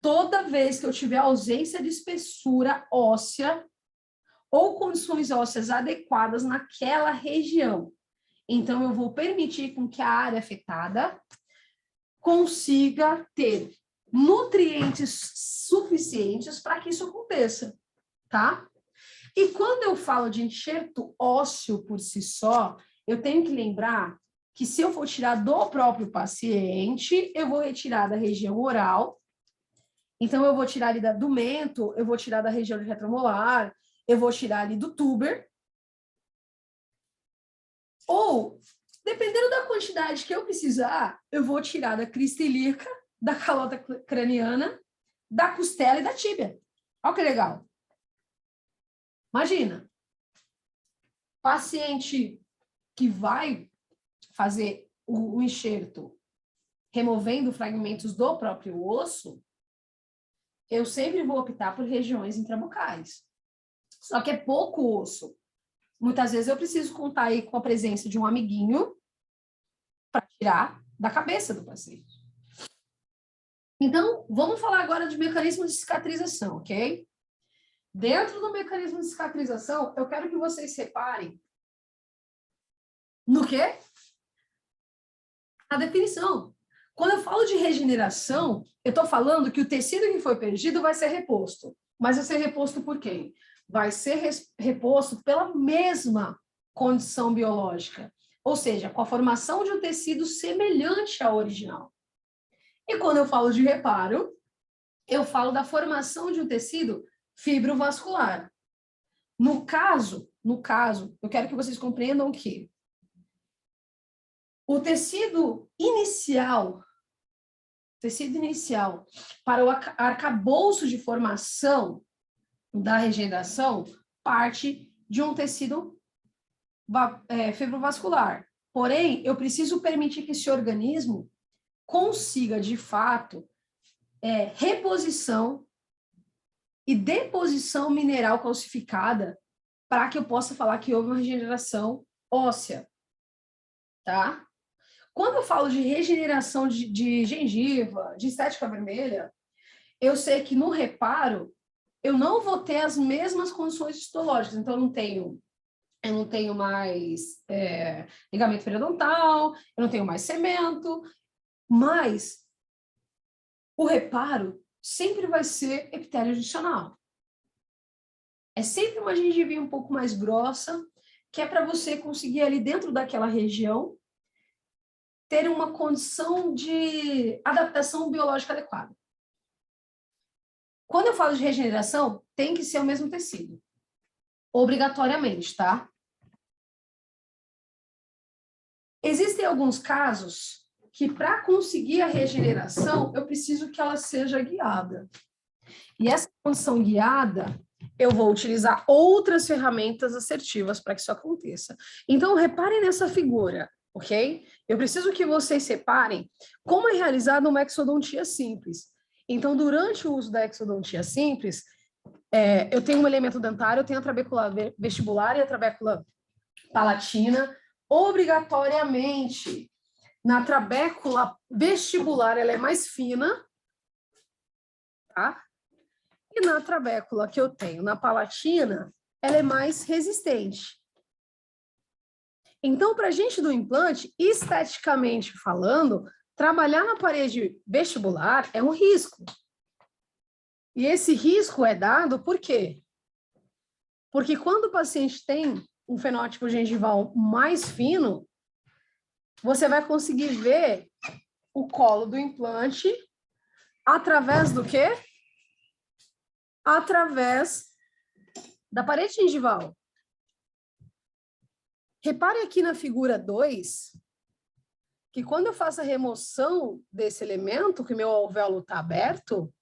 toda vez que eu tiver ausência de espessura óssea ou condições ósseas adequadas naquela região. Então, eu vou permitir com que a área afetada consiga ter nutrientes suficientes para que isso aconteça, tá? E quando eu falo de enxerto ósseo por si só, eu tenho que lembrar que se eu for tirar do próprio paciente, eu vou retirar da região oral, então eu vou tirar ali do mento, eu vou tirar da região retromolar, eu vou tirar ali do tuber, ou, dependendo da quantidade que eu precisar, eu vou tirar da crista ilíaca, da calota craniana, da costela e da tíbia. Olha que legal. Imagina, paciente que vai fazer o enxerto removendo fragmentos do próprio osso, eu sempre vou optar por regiões intrabucais. Só que é pouco osso. Muitas vezes eu preciso contar aí com a presença de um amiguinho para tirar da cabeça do paciente. Então, vamos falar agora de mecanismo de cicatrização, ok? Dentro do mecanismo de cicatrização, eu quero que vocês separem no quê? Na definição. Quando eu falo de regeneração, eu estou falando que o tecido que foi perdido vai ser reposto. Mas vai ser reposto por quem? Vai ser reposto pela mesma condição biológica. Ou seja, com a formação de um tecido semelhante ao original. E quando eu falo de reparo, eu falo da formação de um tecido fibrovascular. No caso, eu quero que vocês compreendam que o tecido inicial para o arcabouço de formação da regeneração parte de um tecido fibrovascular. Porém, eu preciso permitir que esse organismo consiga, de fato, reposição e deposição mineral calcificada para que eu possa falar que houve uma regeneração óssea, tá? Quando eu falo de regeneração de gengiva, de estética vermelha, eu sei que no reparo eu não vou ter as mesmas condições histológicas, então eu não tenho mais ligamento periodontal, eu não tenho mais cemento, mas o reparo sempre vai ser epitélio adicional. É sempre uma gengivinha um pouco mais grossa, que é para você conseguir ali dentro daquela região ter uma condição de adaptação biológica adequada. Quando eu falo de regeneração, tem que ser o mesmo tecido. Obrigatoriamente, tá? Existem alguns casos que, para conseguir a regeneração, eu preciso que ela seja guiada. E essa condição guiada, eu vou utilizar outras ferramentas assertivas para que isso aconteça. Então, reparem nessa figura, ok? Eu preciso que vocês separem como é realizada uma exodontia simples. Então, durante o uso da exodontia simples, eu tenho um elemento dentário, eu tenho a trabécula vestibular e a trabécula palatina. Obrigatoriamente, na trabécula vestibular, ela é mais fina, tá? E na trabécula que eu tenho na palatina, ela é mais resistente. Então, para a gente do implante, esteticamente falando, trabalhar na parede vestibular é um risco. E esse risco é dado por quê? Porque quando o paciente tem um fenótipo gengival mais fino, você vai conseguir ver o colo do implante através do quê? Através da parede gengival. Repare aqui na figura 2, que quando eu faço a remoção desse elemento, que meu alvéolo está aberto,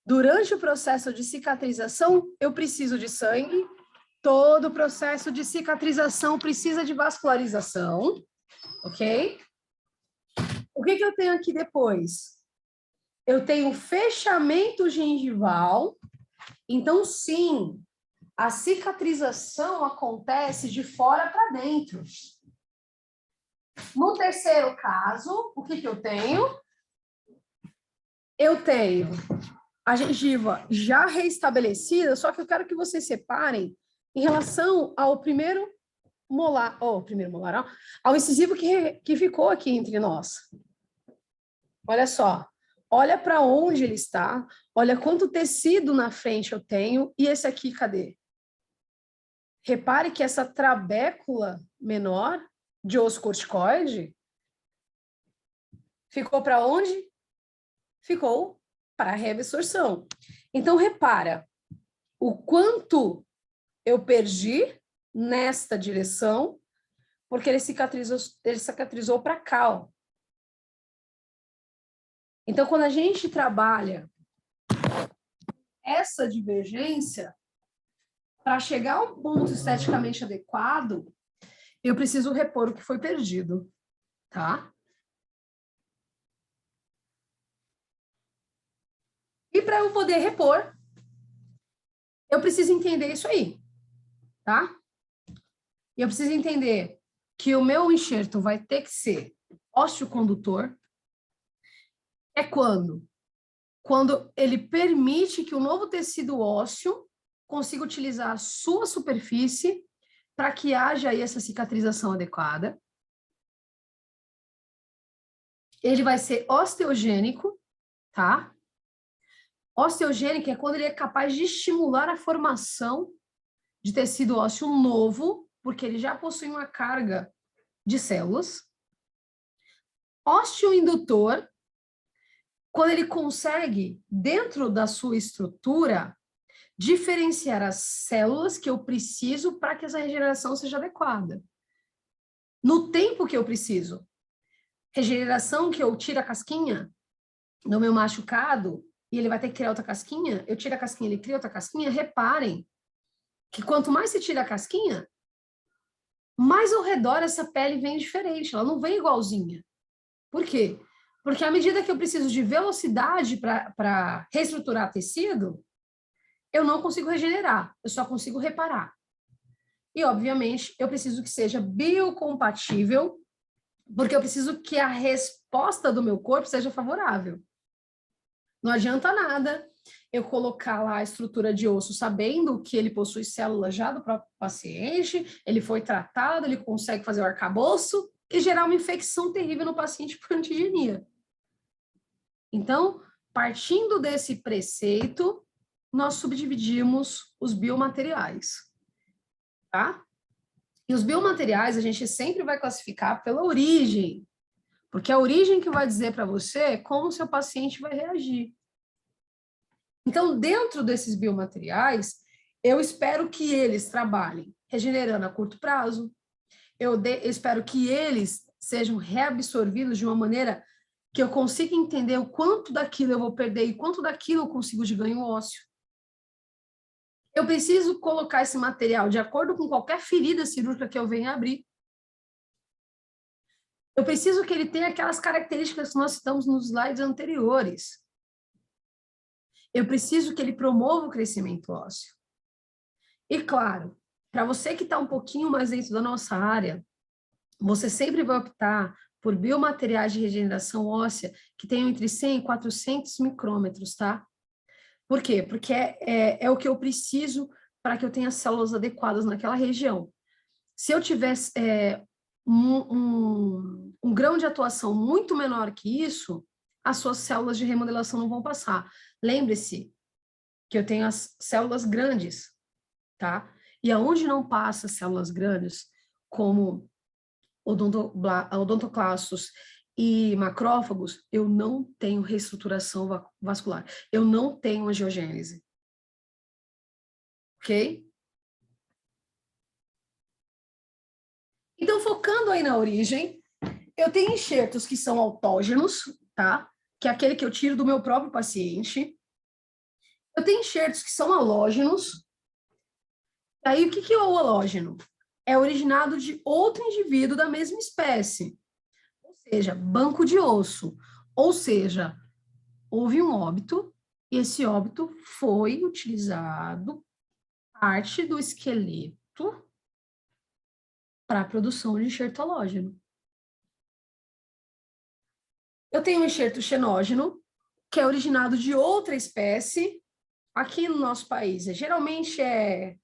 durante o processo de cicatrização, eu preciso de sangue. Todo o processo de cicatrização precisa de vascularização, ok? O que eu tenho aqui depois? Eu tenho fechamento gengival. Então, sim, a cicatrização acontece de fora para dentro. No terceiro caso, o que eu tenho? Eu tenho a gengiva já reestabelecida, só que eu quero que vocês separem em relação ao primeiro molar, ao incisivo que ficou aqui entre nós. Olha só, olha para onde ele está, olha quanto tecido na frente eu tenho, e esse aqui, cadê? Repare que essa trabécula menor de osso corticoide ficou para onde? Ficou para a reabsorção. Então, repara o quanto eu perdi nesta direção, porque ele cicatrizou para cá, ó. Então, quando a gente trabalha essa divergência, para chegar a um ponto esteticamente adequado, eu preciso repor o que foi perdido, tá? E para eu poder repor, eu preciso entender isso aí, tá? E eu preciso entender que o meu enxerto vai ter que ser ósseo-condutor. É quando? Quando ele permite que o novo tecido ósseo consiga utilizar a sua superfície para que haja aí essa cicatrização adequada. Ele vai ser osteogênico, tá? Osteogênico é quando ele é capaz de estimular a formação de tecido ósseo novo, porque ele já possui uma carga de células. Osteoindutor, quando ele consegue, dentro da sua estrutura, diferenciar as células que eu preciso para que essa regeneração seja adequada. No tempo que eu preciso. Regeneração que eu tiro a casquinha no meu machucado e ele vai ter que criar outra casquinha, eu tiro a casquinha, ele cria outra casquinha. Reparem que quanto mais se tira a casquinha, mais ao redor essa pele vem diferente, ela não vem igualzinha. Por quê? Porque à medida que eu preciso de velocidade para reestruturar tecido, eu não consigo regenerar, eu só consigo reparar. E, obviamente, eu preciso que seja biocompatível, porque eu preciso que a resposta do meu corpo seja favorável. Não adianta nada eu colocar lá a estrutura de osso sabendo que ele possui células já do próprio paciente, ele foi tratado, ele consegue fazer o arcabouço e gerar uma infecção terrível no paciente por antigenia. Então, partindo desse preceito, nós subdividimos os biomateriais, tá? E os biomateriais a gente sempre vai classificar pela origem, porque é a origem que vai dizer para você como o seu paciente vai reagir. Então, dentro desses biomateriais, eu espero que eles trabalhem regenerando a curto prazo, eu espero que eles sejam reabsorvidos de uma maneira que eu consiga entender o quanto daquilo eu vou perder e quanto daquilo eu consigo de ganho ósseo. Eu preciso colocar esse material de acordo com qualquer ferida cirúrgica que eu venha abrir. Eu preciso que ele tenha aquelas características que nós citamos nos slides anteriores. Eu preciso que ele promova o crescimento ósseo. E, claro, para você que está um pouquinho mais dentro da nossa área, você sempre vai optar por biomateriais de regeneração óssea que tenham entre 100 e 400 micrômetros, tá? Por quê? Porque é o que eu preciso para que eu tenha células adequadas naquela região. Se eu tivesse um grão de atuação muito menor que isso, as suas células de remodelação não vão passar. Lembre-se que eu tenho as células grandes, tá? E aonde não passa células grandes, como odontoclastos e macrófagos, eu não tenho reestruturação vascular. Eu não tenho angiogênese. Ok? Então, focando aí na origem, eu tenho enxertos que são autógenos, tá? Que é aquele que eu tiro do meu próprio paciente. Eu tenho enxertos que são halógenos. Aí, o que é o halógeno? É originado de outro indivíduo da mesma espécie. Ou seja, banco de osso. Ou seja, houve um óbito e esse óbito foi utilizado parte do esqueleto para a produção de enxerto halógeno. Eu tenho um enxerto xenógeno, que é originado de outra espécie, aqui no nosso país. Geralmente é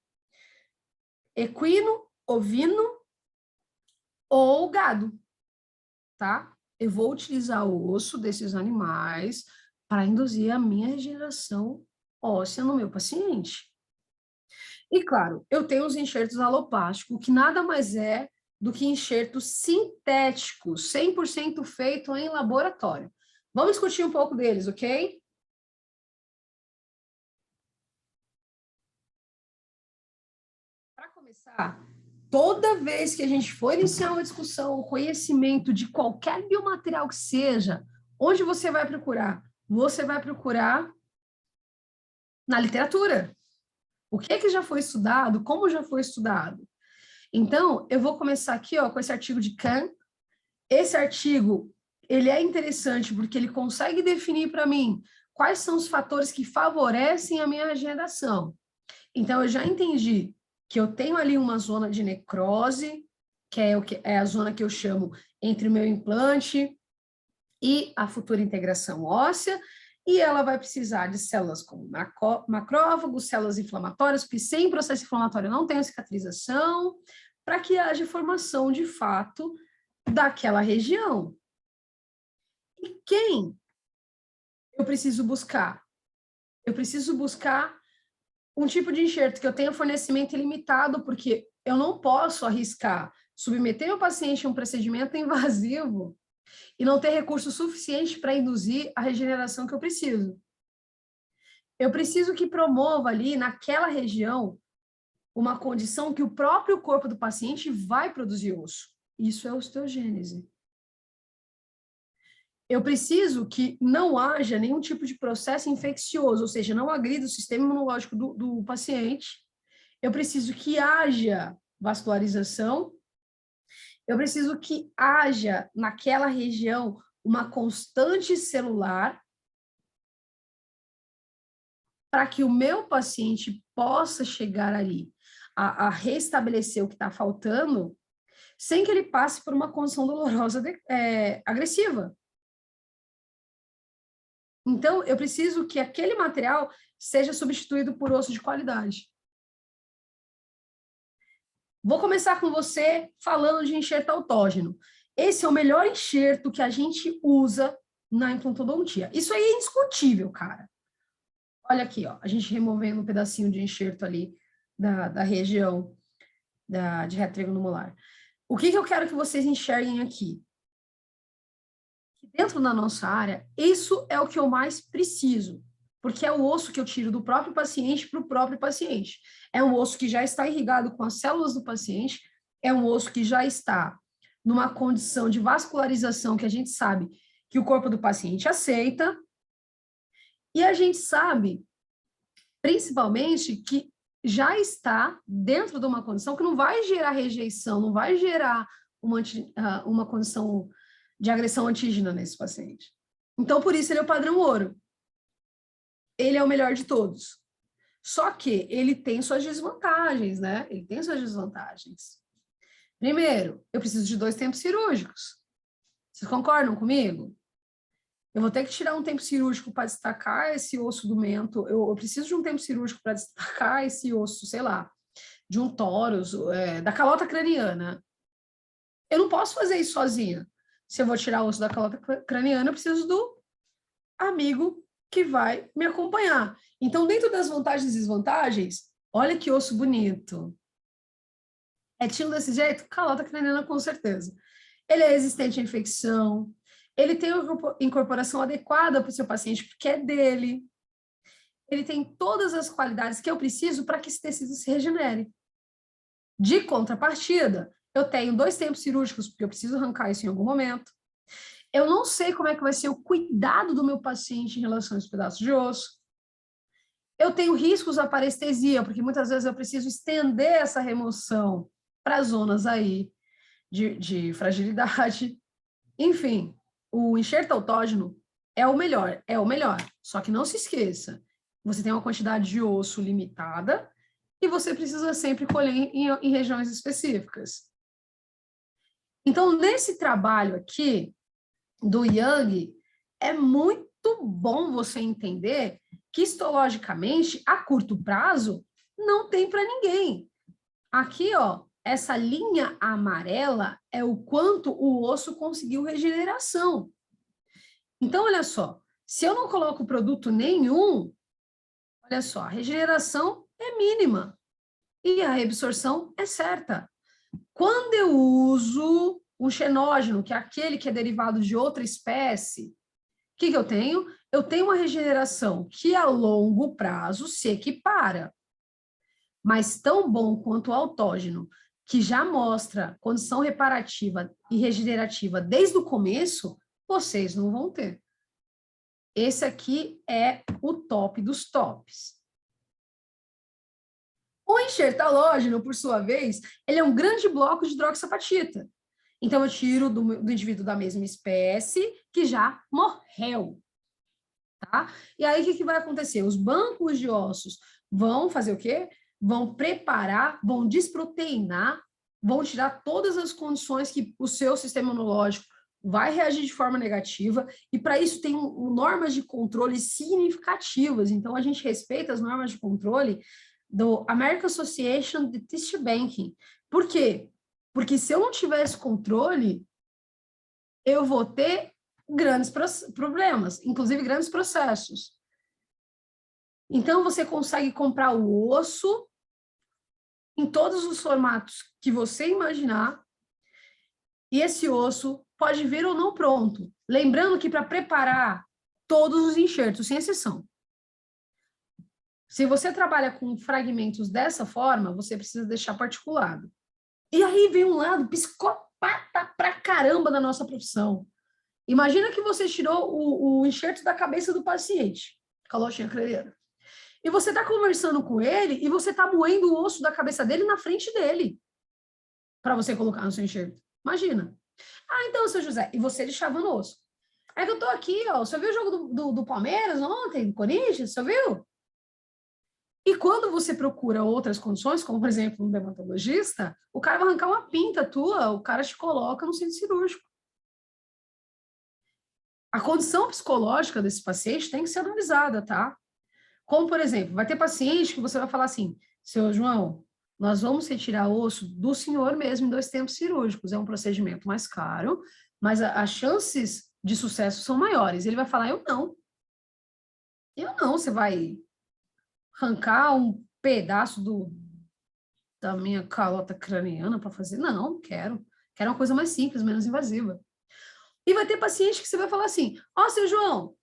equino, ovino ou gado, tá? Eu vou utilizar o osso desses animais para induzir a minha regeneração óssea no meu paciente. E, claro, eu tenho os enxertos alopásticos, que nada mais é do que enxertos sintéticos, 100% feito em laboratório. Vamos discutir um pouco deles, ok? Para começar, toda vez que a gente for iniciar uma discussão, o conhecimento de qualquer biomaterial que seja, onde você vai procurar? Você vai procurar na literatura. O que é que já foi estudado? Como já foi estudado? Então, eu vou começar aqui, ó, com esse artigo de Kahn. Esse artigo, ele é interessante porque ele consegue definir para mim quais são os fatores que favorecem a minha regeneração. Então, eu já entendi que eu tenho ali uma zona de necrose, que é a zona que eu chamo entre o meu implante e a futura integração óssea, e ela vai precisar de células como macrófagos, células inflamatórias, porque sem processo inflamatório não tem cicatrização, para que haja formação de fato daquela região. E quem eu preciso buscar? Eu preciso buscar um tipo de enxerto que eu tenha fornecimento ilimitado, porque eu não posso arriscar submeter meu paciente a um procedimento invasivo e não ter recurso suficiente para induzir a regeneração que eu preciso. Eu preciso que promova ali, naquela região, uma condição que o próprio corpo do paciente vai produzir osso. Isso é osteogênese. Eu preciso que não haja nenhum tipo de processo infeccioso, ou seja, não agrida o sistema imunológico do paciente. Eu preciso que haja vascularização. Eu preciso que haja naquela região uma constante celular para que o meu paciente possa chegar ali a restabelecer o que está faltando sem que ele passe por uma condição dolorosa agressiva. Então, eu preciso que aquele material seja substituído por osso de qualidade. Vou começar com você falando de enxerto autógeno. Esse é o melhor enxerto que a gente usa na implantodontia. Isso aí é indiscutível, cara. Olha aqui, ó, a gente removendo um pedacinho de enxerto ali da região de reto trígono molar. O que eu quero que vocês enxerguem aqui? Dentro da nossa área, isso é o que eu mais preciso, porque é o osso que eu tiro do próprio paciente para o próprio paciente. É um osso que já está irrigado com as células do paciente, é um osso que já está numa condição de vascularização que a gente sabe que o corpo do paciente aceita, e a gente sabe, principalmente, que já está dentro de uma condição que não vai gerar rejeição, não vai gerar uma condição de agressão antígena nesse paciente. Então, por isso, ele é o padrão ouro. Ele é o melhor de todos. Só que ele tem suas desvantagens, né? Ele tem suas desvantagens. Primeiro, eu preciso de 2 tempos cirúrgicos. Vocês concordam comigo? Eu vou ter que tirar um tempo cirúrgico para destacar esse osso do mento, eu preciso de um tempo cirúrgico para destacar esse osso, sei lá, de um tórax, da calota craniana. Eu não posso fazer isso sozinha. Se eu vou tirar o osso da calota craniana, eu preciso do amigo que vai me acompanhar. Então, dentro das vantagens e desvantagens, olha que osso bonito. Retinho desse jeito? Calota craniana, com certeza. Ele é resistente à infecção, ele tem uma incorporação adequada para o seu paciente, porque é dele. Ele tem todas as qualidades que eu preciso para que esse tecido se regenere. De contrapartida, eu tenho 2 tempos cirúrgicos, porque eu preciso arrancar isso em algum momento. Eu não sei como é que vai ser o cuidado do meu paciente em relação a esse pedaço de osso. Eu tenho riscos à parestesia, porque muitas vezes eu preciso estender essa remoção para zonas aí de fragilidade. Enfim, o enxerto autógeno é o melhor. Só que não se esqueça, você tem uma quantidade de osso limitada e você precisa sempre colher em regiões específicas. Então, nesse trabalho aqui do Young, é muito bom você entender que histologicamente, a curto prazo, não tem para ninguém. Aqui, ó, essa linha amarela é o quanto o osso conseguiu regeneração. Então, olha só, se eu não coloco produto nenhum, olha só, a regeneração é mínima e a reabsorção é certa. Quando eu uso um xenógeno, que é aquele que é derivado de outra espécie, o que eu tenho? Eu tenho uma regeneração que a longo prazo se equipara, mas tão bom quanto o autógeno, que já mostra condição reparativa e regenerativa desde o começo, vocês não vão ter. Esse aqui é o top dos tops. O enxerto halógeno, por sua vez, ele é um grande bloco de hidroxapatita. Então, eu tiro do indivíduo da mesma espécie que já morreu. Tá? E aí, o que vai acontecer? Os bancos de ossos vão fazer o quê? Vão preparar, vão desproteinar, vão tirar todas as condições que o seu sistema imunológico vai reagir de forma negativa, e para isso tem normas de controle significativas. Então, a gente respeita as normas de controle do American Association de Tissue Banking. Por quê? Porque se eu não tiver esse controle, eu vou ter grandes problemas, inclusive grandes processos. Então, você consegue comprar o osso em todos os formatos que você imaginar, e esse osso pode vir ou não pronto. Lembrando que para preparar todos os enxertos, sem exceção. Se você trabalha com fragmentos dessa forma, você precisa deixar particulado. E aí vem um lado psicopata pra caramba da nossa profissão. Imagina que você tirou o enxerto da cabeça do paciente, calochinha craniana. E você está conversando com ele e você está moendo o osso da cabeça dele na frente dele para você colocar no seu enxerto. Imagina. Ah, então, seu José, e você deixava no osso. É que eu tô aqui, ó, você viu o jogo do Palmeiras ontem, do Corinthians, você viu? E quando você procura outras condições, como, por exemplo, um dermatologista, o cara vai arrancar uma pinta tua, o cara te coloca no centro cirúrgico. A condição psicológica desse paciente tem que ser analisada, tá? Como, por exemplo, vai ter paciente que você vai falar assim, seu João, nós vamos retirar osso do senhor mesmo em 2 tempos cirúrgicos. É um procedimento mais caro, mas as chances de sucesso são maiores. Ele vai falar, eu não. Você vai arrancar um pedaço da minha calota craniana para fazer? Não quero. Quero uma coisa mais simples, menos invasiva. E vai ter paciente que você vai falar assim, seu João,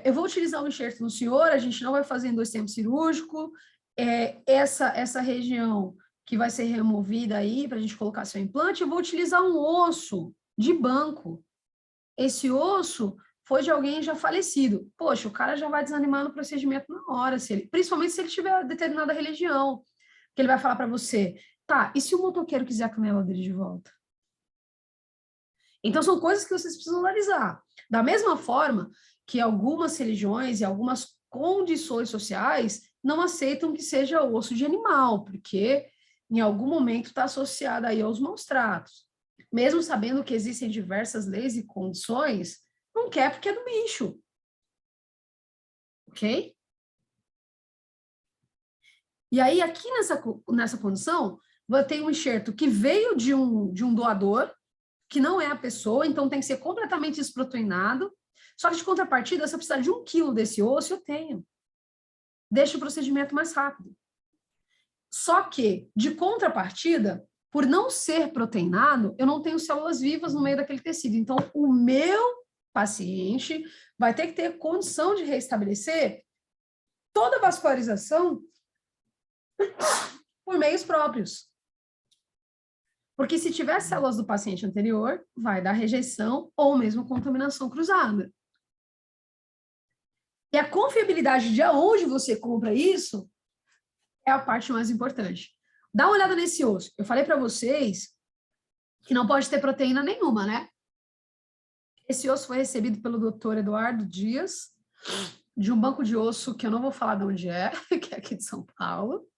eu vou utilizar um enxerto no senhor, a gente não vai fazer em 2 tempos cirúrgico, essa região que vai ser removida aí para a gente colocar seu implante, eu vou utilizar um osso de banco. Esse osso foi de alguém já falecido. Poxa, o cara já vai desanimar no procedimento na hora, principalmente se ele tiver determinada religião, que ele vai falar para você, tá, e se o motoqueiro quiser a canela dele de volta? Então, são coisas que vocês precisam analisar. Da mesma forma que algumas religiões e algumas condições sociais não aceitam que seja osso de animal, porque em algum momento está associado aí aos maus tratos. Mesmo sabendo que existem diversas leis e condições, Não quer porque é do bicho. Ok? E aí, aqui nessa condição, tem um enxerto que veio de um doador, que não é a pessoa, então tem que ser completamente desproteinado. Só que de contrapartida, se eu precisar de 1 quilo desse osso, eu tenho. Deixa o procedimento mais rápido. Só que, de contrapartida, por não ser proteinado, eu não tenho células vivas no meio daquele tecido. Então, o meu paciente vai ter que ter condição de restabelecer toda a vascularização por meios próprios. Porque se tiver células do paciente anterior, vai dar rejeição ou mesmo contaminação cruzada. E a confiabilidade de aonde você compra isso é a parte mais importante. Dá uma olhada nesse osso. Eu falei para vocês que não pode ter proteína nenhuma, né? Esse osso foi recebido pelo Dr. Eduardo Dias, de um banco de osso que eu não vou falar de onde é, que é aqui de São Paulo.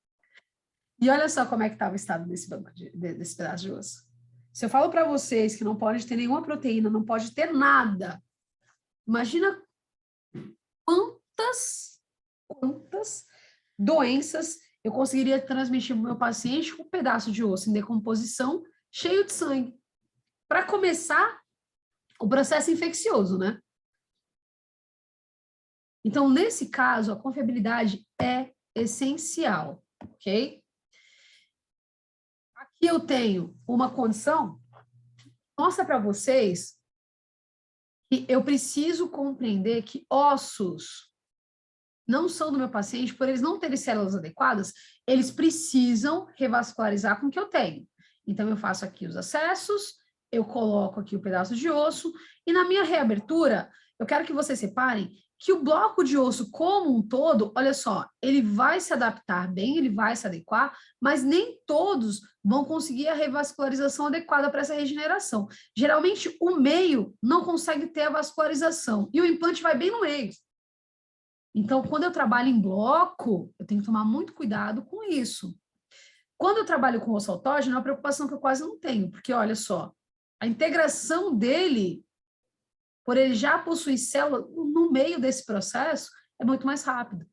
E olha só como é que estava o estado desse desse pedaço de osso. Se eu falo para vocês que não pode ter nenhuma proteína, não pode ter nada, imagina quantas doenças eu conseguiria transmitir para o meu paciente com um pedaço de osso em decomposição, cheio de sangue. Para começar, o processo infeccioso, né? Então, nesse caso, a confiabilidade é essencial, ok? Aqui eu tenho uma condição, mostra para vocês que eu preciso compreender que ossos não são do meu paciente, por eles não terem células adequadas, eles precisam revascularizar com o que eu tenho. Então, eu faço aqui os acessos, eu coloco aqui o pedaço de osso, e na minha reabertura, eu quero que vocês separem que o bloco de osso como um todo, olha só, ele vai se adaptar bem, ele vai se adequar, mas nem todos vão conseguir a revascularização adequada para essa regeneração. Geralmente, o meio não consegue ter a vascularização, e o implante vai bem no meio. Então, quando eu trabalho em bloco, eu tenho que tomar muito cuidado com isso. Quando eu trabalho com osso autógeno, é uma preocupação que eu quase não tenho, porque, olha só, a integração dele, por ele já possuir célula no meio desse processo, é muito mais rápido.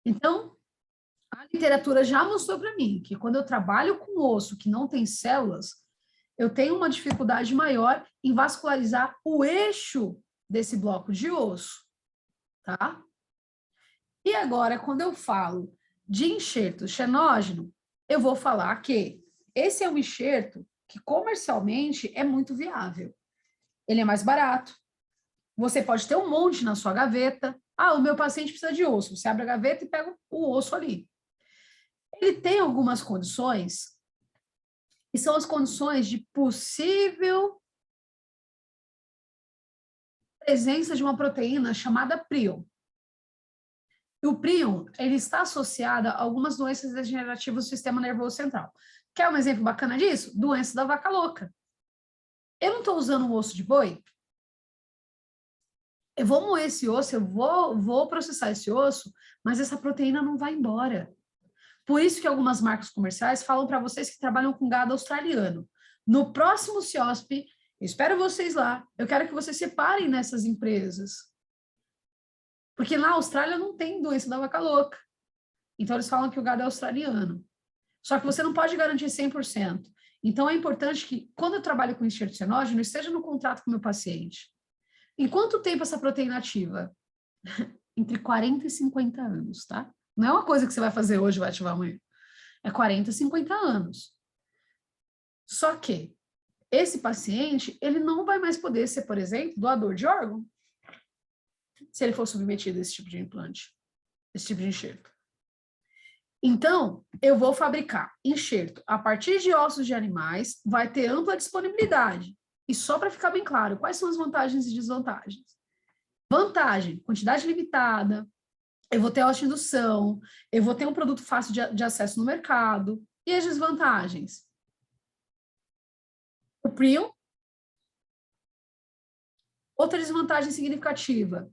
Então, a literatura já mostrou para mim que quando eu trabalho com osso que não tem células, eu tenho uma dificuldade maior em vascularizar o eixo desse bloco de osso. Tá? E agora, quando eu falo de enxerto xenógeno, eu vou falar que esse é um enxerto que comercialmente é muito viável. Ele é mais barato. Você pode ter um monte na sua gaveta. Ah, o meu paciente precisa de osso. Você abre a gaveta e pega o osso ali. Ele tem algumas condições, que são as condições de possível presença de uma proteína chamada prion. E o prion, ele está associado a algumas doenças degenerativas do sistema nervoso central. Quer um exemplo bacana disso? Doença da vaca louca. Eu não estou usando um osso de boi? Eu vou moer esse osso, eu vou processar esse osso, mas essa proteína não vai embora. Por isso que algumas marcas comerciais falam para vocês que trabalham com gado australiano. No próximo CIOSP, eu espero vocês lá, eu quero que vocês separem nessas empresas. Porque na Austrália não tem doença da vaca louca. Então, eles falam que o gado é australiano. Só que você não pode garantir 100%. Então, é importante que, quando eu trabalho com enxerto xenógeno, esteja no contrato com o meu paciente. Em quanto tempo essa proteína ativa? Entre 40 e 50 anos, tá? Não é uma coisa que você vai fazer hoje e vai ativar amanhã. É 40 e 50 anos. Só que esse paciente, ele não vai mais poder ser, por exemplo, doador de órgão, se ele for submetido a esse tipo de implante, esse tipo de enxerto. Então, eu vou fabricar enxerto a partir de ossos de animais, vai ter ampla disponibilidade. E só para ficar bem claro, quais são as vantagens e desvantagens? Vantagem, quantidade limitada, eu vou ter autoindução, eu vou ter um produto fácil de acesso no mercado. E as desvantagens? O prion. Outra desvantagem significativa,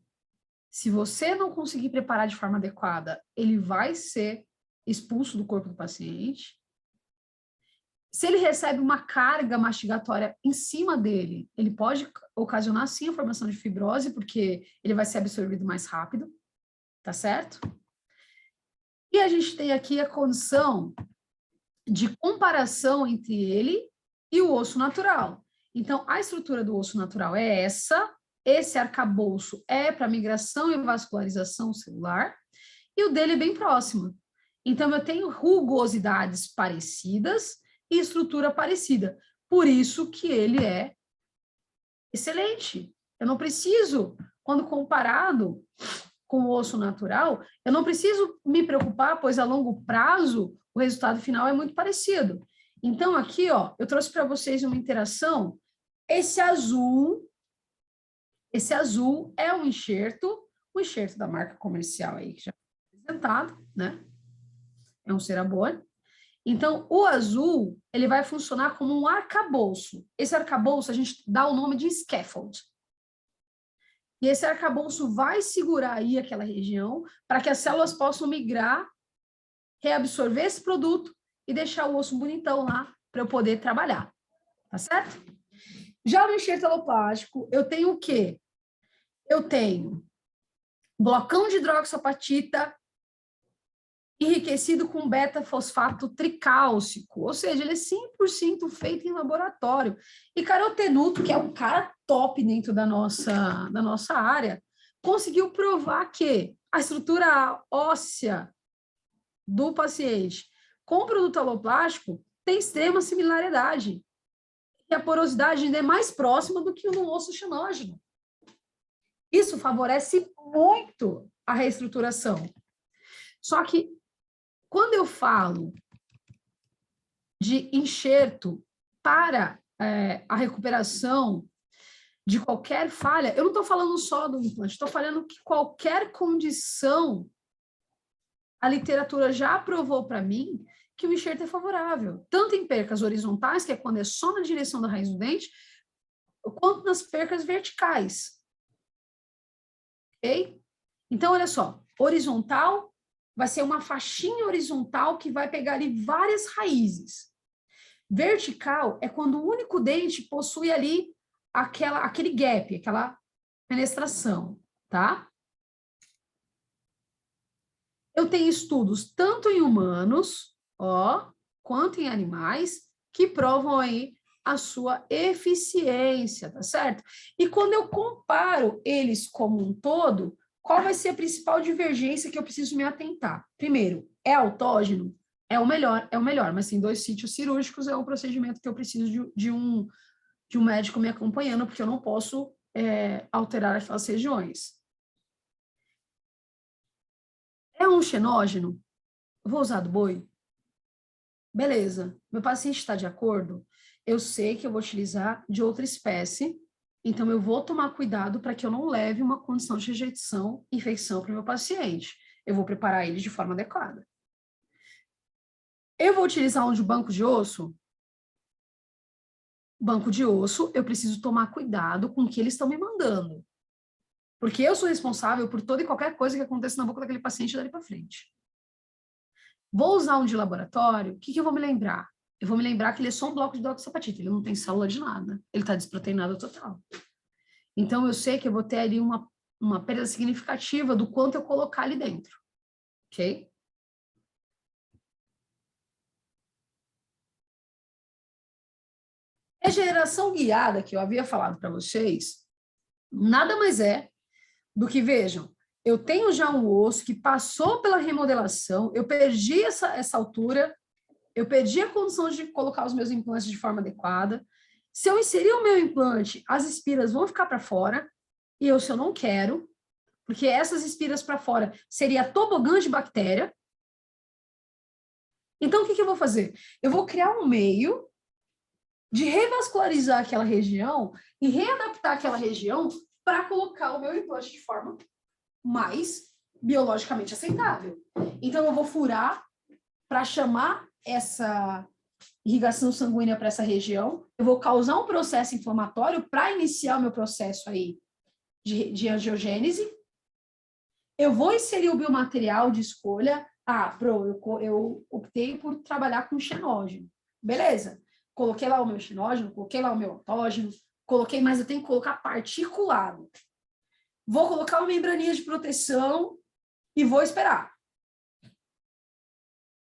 se você não conseguir preparar de forma adequada, ele vai ser expulso do corpo do paciente. Se ele recebe uma carga mastigatória em cima dele, ele pode ocasionar, sim, a formação de fibrose, porque ele vai ser absorvido mais rápido, tá certo? E a gente tem aqui a condição de comparação entre ele e o osso natural. Então, a estrutura do osso natural é essa, esse arcabouço é para migração e vascularização celular, e o dele é bem próximo. Então, eu tenho rugosidades parecidas e estrutura parecida. Por isso que ele é excelente. Eu não preciso, quando comparado com o osso natural, eu não preciso me preocupar, pois a longo prazo o resultado final é muito parecido. Então, aqui, ó, eu trouxe para vocês uma interação. Esse azul é um enxerto da marca comercial aí, que já foi apresentado, né? É um Cerabone. Então, o azul, ele vai funcionar como um arcabouço. Esse arcabouço, a gente dá o nome de scaffold. E esse arcabouço vai segurar aí aquela região para que as células possam migrar, reabsorver esse produto e deixar o osso bonitão lá para eu poder trabalhar. Tá certo? Já no enxerto aloplástico, eu tenho o quê? Eu tenho blocão de hidroxapatita enriquecido com beta-fosfato tricálcico, ou seja, ele é 100% feito em laboratório. E carotenuto, que é um cara top dentro da nossa área, conseguiu provar que a estrutura óssea do paciente com o produto aloplástico tem extrema similaridade. E a porosidade ainda é mais próxima do que no osso xenógeno. Isso favorece muito a reestruturação. Só que, quando eu falo de enxerto para a recuperação de qualquer falha, eu não estou falando só do implante, estou falando que qualquer condição, a literatura já provou para mim que o enxerto é favorável, tanto em percas horizontais, que é quando é só na direção da raiz do dente, quanto nas percas verticais. Ok? Então, olha só, horizontal vai ser uma faixinha horizontal que vai pegar ali várias raízes. Vertical é quando o único dente possui ali aquele gap, aquela penetração, tá? Eu tenho estudos tanto em humanos, ó, quanto em animais, que provam aí a sua eficiência, tá certo? E quando eu comparo eles como um todo, qual vai ser a principal divergência que eu preciso me atentar? Primeiro, é autógeno? É o melhor, mas tem 2 sítios cirúrgicos, é um procedimento que eu preciso de um médico me acompanhando, porque eu não posso alterar aquelas regiões. É um xenógeno? Vou usar do boi? Beleza, meu paciente está de acordo? Eu sei que eu vou utilizar de outra espécie, então eu vou tomar cuidado para que eu não leve uma condição de rejeição, infecção para o meu paciente. Eu vou preparar ele de forma adequada. Eu vou utilizar um de banco de osso? Banco de osso, eu preciso tomar cuidado com o que eles estão me mandando. Porque eu sou responsável por toda e qualquer coisa que aconteça na boca daquele paciente dali para frente. Vou usar um de laboratório, o que eu vou me lembrar? Eu vou me lembrar que ele é só um bloco de hidroxapatita, ele não tem célula de nada, ele está desproteinado total. Então, eu sei que eu vou ter ali uma perda significativa do quanto eu colocar ali dentro, ok? Regeneração guiada, que eu havia falado para vocês, nada mais é do que, vejam, eu tenho já um osso que passou pela remodelação, eu perdi essa altura, eu perdi a condição de colocar os meus implantes de forma adequada. Se eu inserir o meu implante, as espiras vão ficar para fora, e se eu não quero, porque essas espiras para fora seria tobogã de bactéria. Então, o que eu vou fazer? Eu vou criar um meio de revascularizar aquela região e readaptar aquela região para colocar o meu implante de forma mais biologicamente aceitável. Então, eu vou furar para chamar essa irrigação sanguínea para essa região, eu vou causar um processo inflamatório para iniciar o meu processo aí de angiogênese, eu vou inserir o biomaterial de escolha, eu optei por trabalhar com xenógeno, beleza? coloquei lá o meu estenógeno, coloquei lá o meu autógeno, coloquei, mas eu tenho que colocar particulado. Vou colocar uma membraninha de proteção e vou esperar.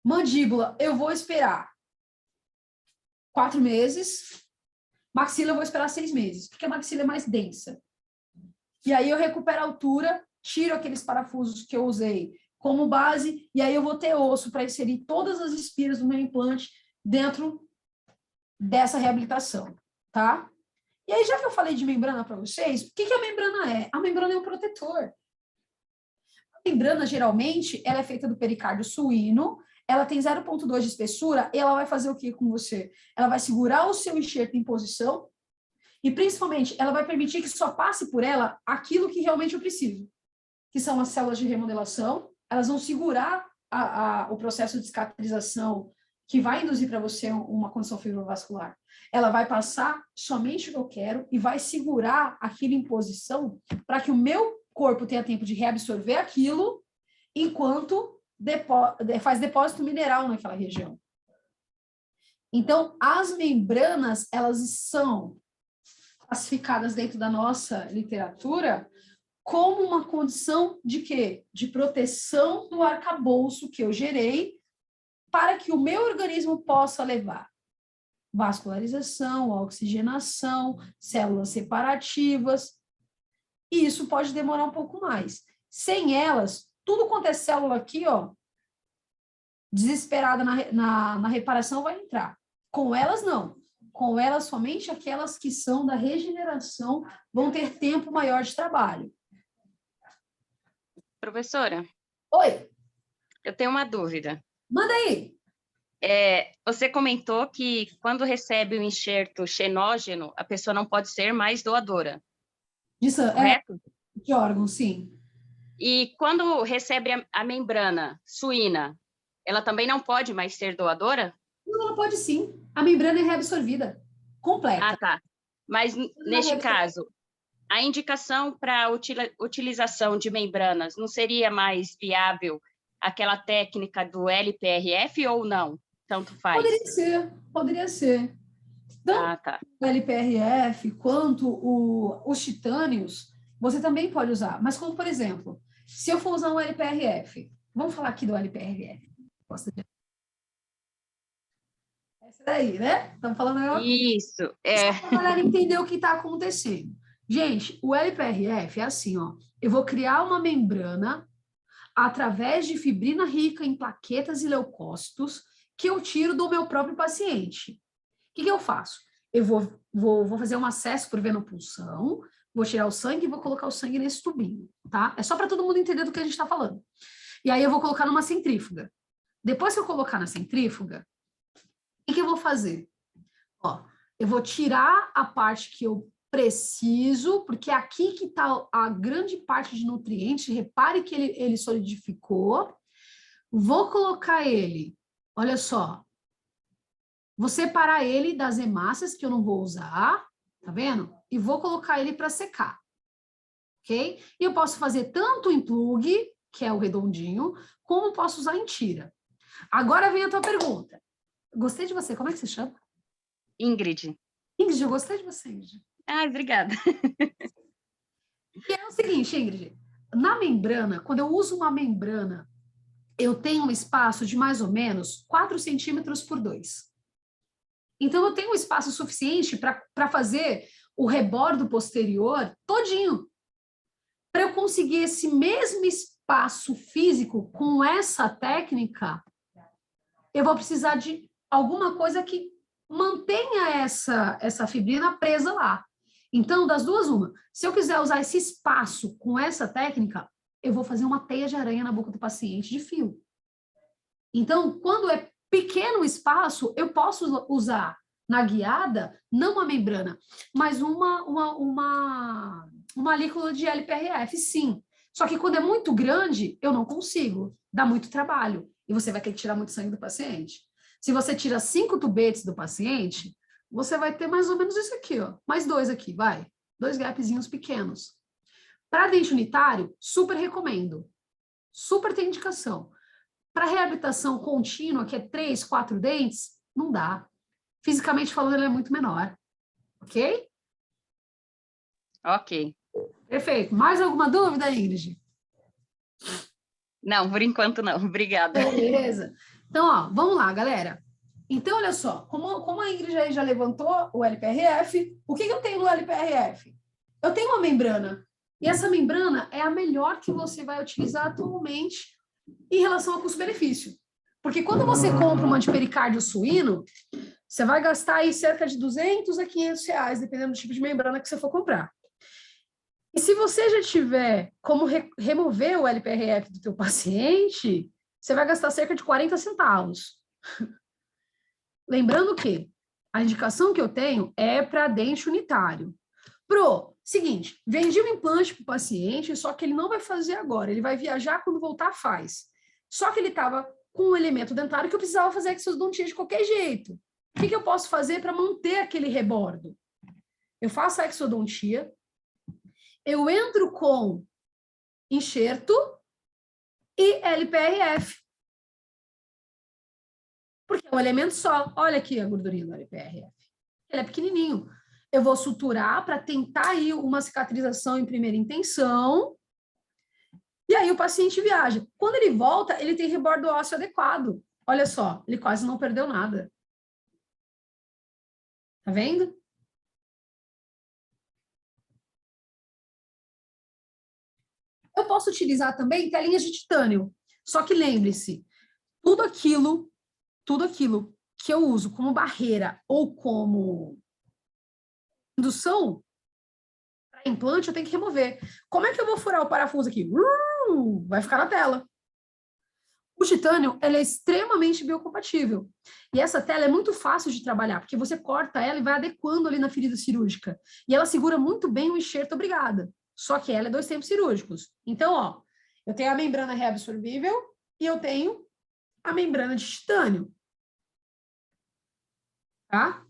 Mandíbula, eu vou esperar 4 meses. Maxila, eu vou esperar 6 meses, porque a maxila é mais densa. E aí eu recupero a altura, tiro aqueles parafusos que eu usei como base, e aí eu vou ter osso para inserir todas as espiras do meu implante dentro dessa reabilitação, tá? E aí, já que eu falei de membrana para vocês, o que a membrana é? A membrana é um protetor. A membrana, geralmente, ela é feita do pericárdio suíno, ela tem 0,2 de espessura, e ela vai fazer o que com você? Ela vai segurar o seu enxerto em posição, e, principalmente, ela vai permitir que só passe por ela aquilo que realmente eu preciso, que são as células de remodelação. Elas vão segurar o processo de cicatrização que vai induzir para você uma condição fibrovascular. Ela vai passar somente o que eu quero e vai segurar aquilo em posição para que o meu corpo tenha tempo de reabsorver aquilo enquanto faz depósito mineral naquela região. Então, as membranas, elas são classificadas dentro da nossa literatura como uma condição de quê? De proteção do arcabouço que eu gerei para que o meu organismo possa levar vascularização, oxigenação, células separativas, e isso pode demorar um pouco mais. Sem elas, tudo quanto é célula aqui, ó, desesperada na reparação vai entrar. Com elas, não. Com elas, somente aquelas que são da regeneração vão ter tempo maior de trabalho. Professora, Oi, eu tenho uma dúvida. manda aí. Você comentou que quando recebe o enxerto xenógeno, a pessoa não pode ser mais doadora, correto? De órgão, sim. E quando recebe a membrana suína, ela também não pode mais ser doadora? Não, ela pode sim. A membrana é reabsorvida, completa. Ah, tá. Mas neste caso, a indicação para utilização de membranas não seria mais viável aquela técnica do LPRF ou não? Tanto faz. Poderia ser. Tanto tá. o LPRF quanto os titânios, você também pode usar. Mas como, por exemplo, se eu for usar um LPRF, vamos falar aqui do LPRF. Essa daí, né? Estamos falando agora? Isso, Só para a galera entender o que está acontecendo. Gente, o LPRF é assim, ó. Eu vou criar uma membrana através de fibrina rica em plaquetas e leucócitos que eu tiro do meu próprio paciente. O que eu faço? Eu vou fazer um acesso por venopulsão, vou tirar o sangue e vou colocar o sangue nesse tubinho, tá? É só para todo mundo entender do que a gente está falando. E aí eu vou colocar numa centrífuga. Depois que eu colocar na centrífuga, o que eu vou fazer? Ó, eu vou tirar a parte que eu preciso, porque é aqui que está a grande parte de nutrientes. Repare que ele solidificou. Vou colocar ele, olha só, vou separar ele das hemácias que eu não vou usar, tá vendo? E vou colocar ele para secar, ok? E eu posso fazer tanto em plug, que é o redondinho, como posso usar em tira. Agora vem a tua pergunta. Gostei de você, como é que você chama? Ingrid. Ingrid, eu gostei de você, Ingrid. Ah, obrigada. E é o seguinte, Ingrid, na membrana, quando eu uso uma membrana, eu tenho um espaço de mais ou menos 4 centímetros por 2. Então, eu tenho um espaço suficiente para fazer o rebordo posterior todinho. Para eu conseguir esse mesmo espaço físico com essa técnica, eu vou precisar de alguma coisa que mantenha essa fibrina presa lá. Então, das duas, uma. Se eu quiser usar esse espaço com essa técnica, eu vou fazer uma teia de aranha na boca do paciente de fio. Então, quando é pequeno o espaço, eu posso usar na guiada, não uma membrana, mas uma líquula de LPRF, sim. Só que quando é muito grande, eu não consigo. Dá muito trabalho. E você vai ter que tirar muito sangue do paciente. Se você tira 5 tubetes do paciente, você vai ter mais ou menos isso aqui, ó. Mais 2 aqui, vai. 2 gapzinhos pequenos. Para dente unitário, super recomendo. Super tem indicação. Para reabilitação contínua, que é 3, 4 dentes, não dá. fisicamente falando, ele é muito menor. Ok? Ok. Perfeito. Mais alguma dúvida, Ingrid? Não, por enquanto não. Obrigada. Beleza. Então, ó, vamos lá, galera. Então, olha só, como a Ingrid aí já levantou o LPRF, o que eu tenho no LPRF? Eu tenho uma membrana, e essa membrana é a melhor que você vai utilizar atualmente em relação ao custo-benefício. Porque quando você compra um antipericárdio suíno, você vai gastar aí cerca de 200 a 500 reais, dependendo do tipo de membrana que você for comprar. E se você já tiver como remover o LPRF do teu paciente, você vai gastar cerca de 40 centavos. Lembrando que a indicação que eu tenho é para dente unitário. Seguinte, vendi um implante para o paciente, só que ele não vai fazer agora, ele vai viajar quando voltar, faz. Só que ele estava com um elemento dentário que eu precisava fazer exodontia de qualquer jeito. O que eu posso fazer para manter aquele rebordo? Eu faço a exodontia, eu entro com enxerto e LPRF. Porque é um elemento só. Olha aqui a gordurinha do LPRF. Ele é pequenininho. Eu vou suturar para tentar aí uma cicatrização em primeira intenção. E aí o paciente viaja. Quando ele volta, ele tem rebordo ósseo adequado. Olha só, ele quase não perdeu nada. Tá vendo? Eu posso utilizar também telinhas de titânio. Só que lembre-se, tudo aquilo que eu uso como barreira ou como indução para implante, eu tenho que remover. Como é que eu vou furar o parafuso aqui? Vai ficar na tela. O titânio, ele é extremamente biocompatível. E essa tela é muito fácil de trabalhar, porque você corta ela e vai adequando ali na ferida cirúrgica. E ela segura muito bem o enxerto, obrigada. Só que ela é 2 tempos cirúrgicos. Então, ó, eu tenho a membrana reabsorvível e eu tenho a membrana de titânio. Tá?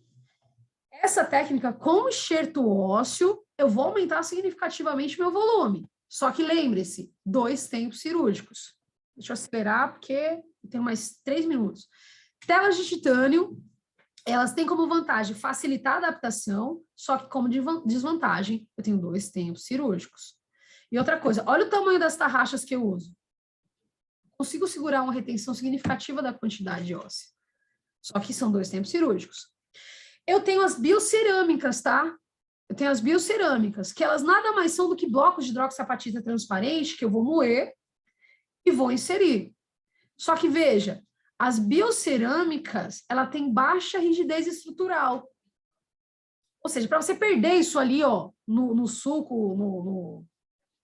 Essa técnica com enxerto ósseo, eu vou aumentar significativamente meu volume. Só que lembre-se, 2 tempos cirúrgicos. Deixa eu acelerar, porque eu tenho mais 3 minutos. Telas de titânio, elas têm como vantagem facilitar a adaptação, só que como desvantagem, eu tenho 2 tempos cirúrgicos. E outra coisa, olha o tamanho das tarraxas que eu uso. Consigo segurar uma retenção significativa da quantidade óssea. Só que são 2 tempos cirúrgicos. Eu tenho as biocerâmicas, tá? Eu tenho as biocerâmicas, que elas nada mais são do que blocos de hidroxiapatita transparente que eu vou moer e vou inserir. Só que, veja, as biocerâmicas, ela tem baixa rigidez estrutural. Ou seja, para você perder isso ali, ó, no suco,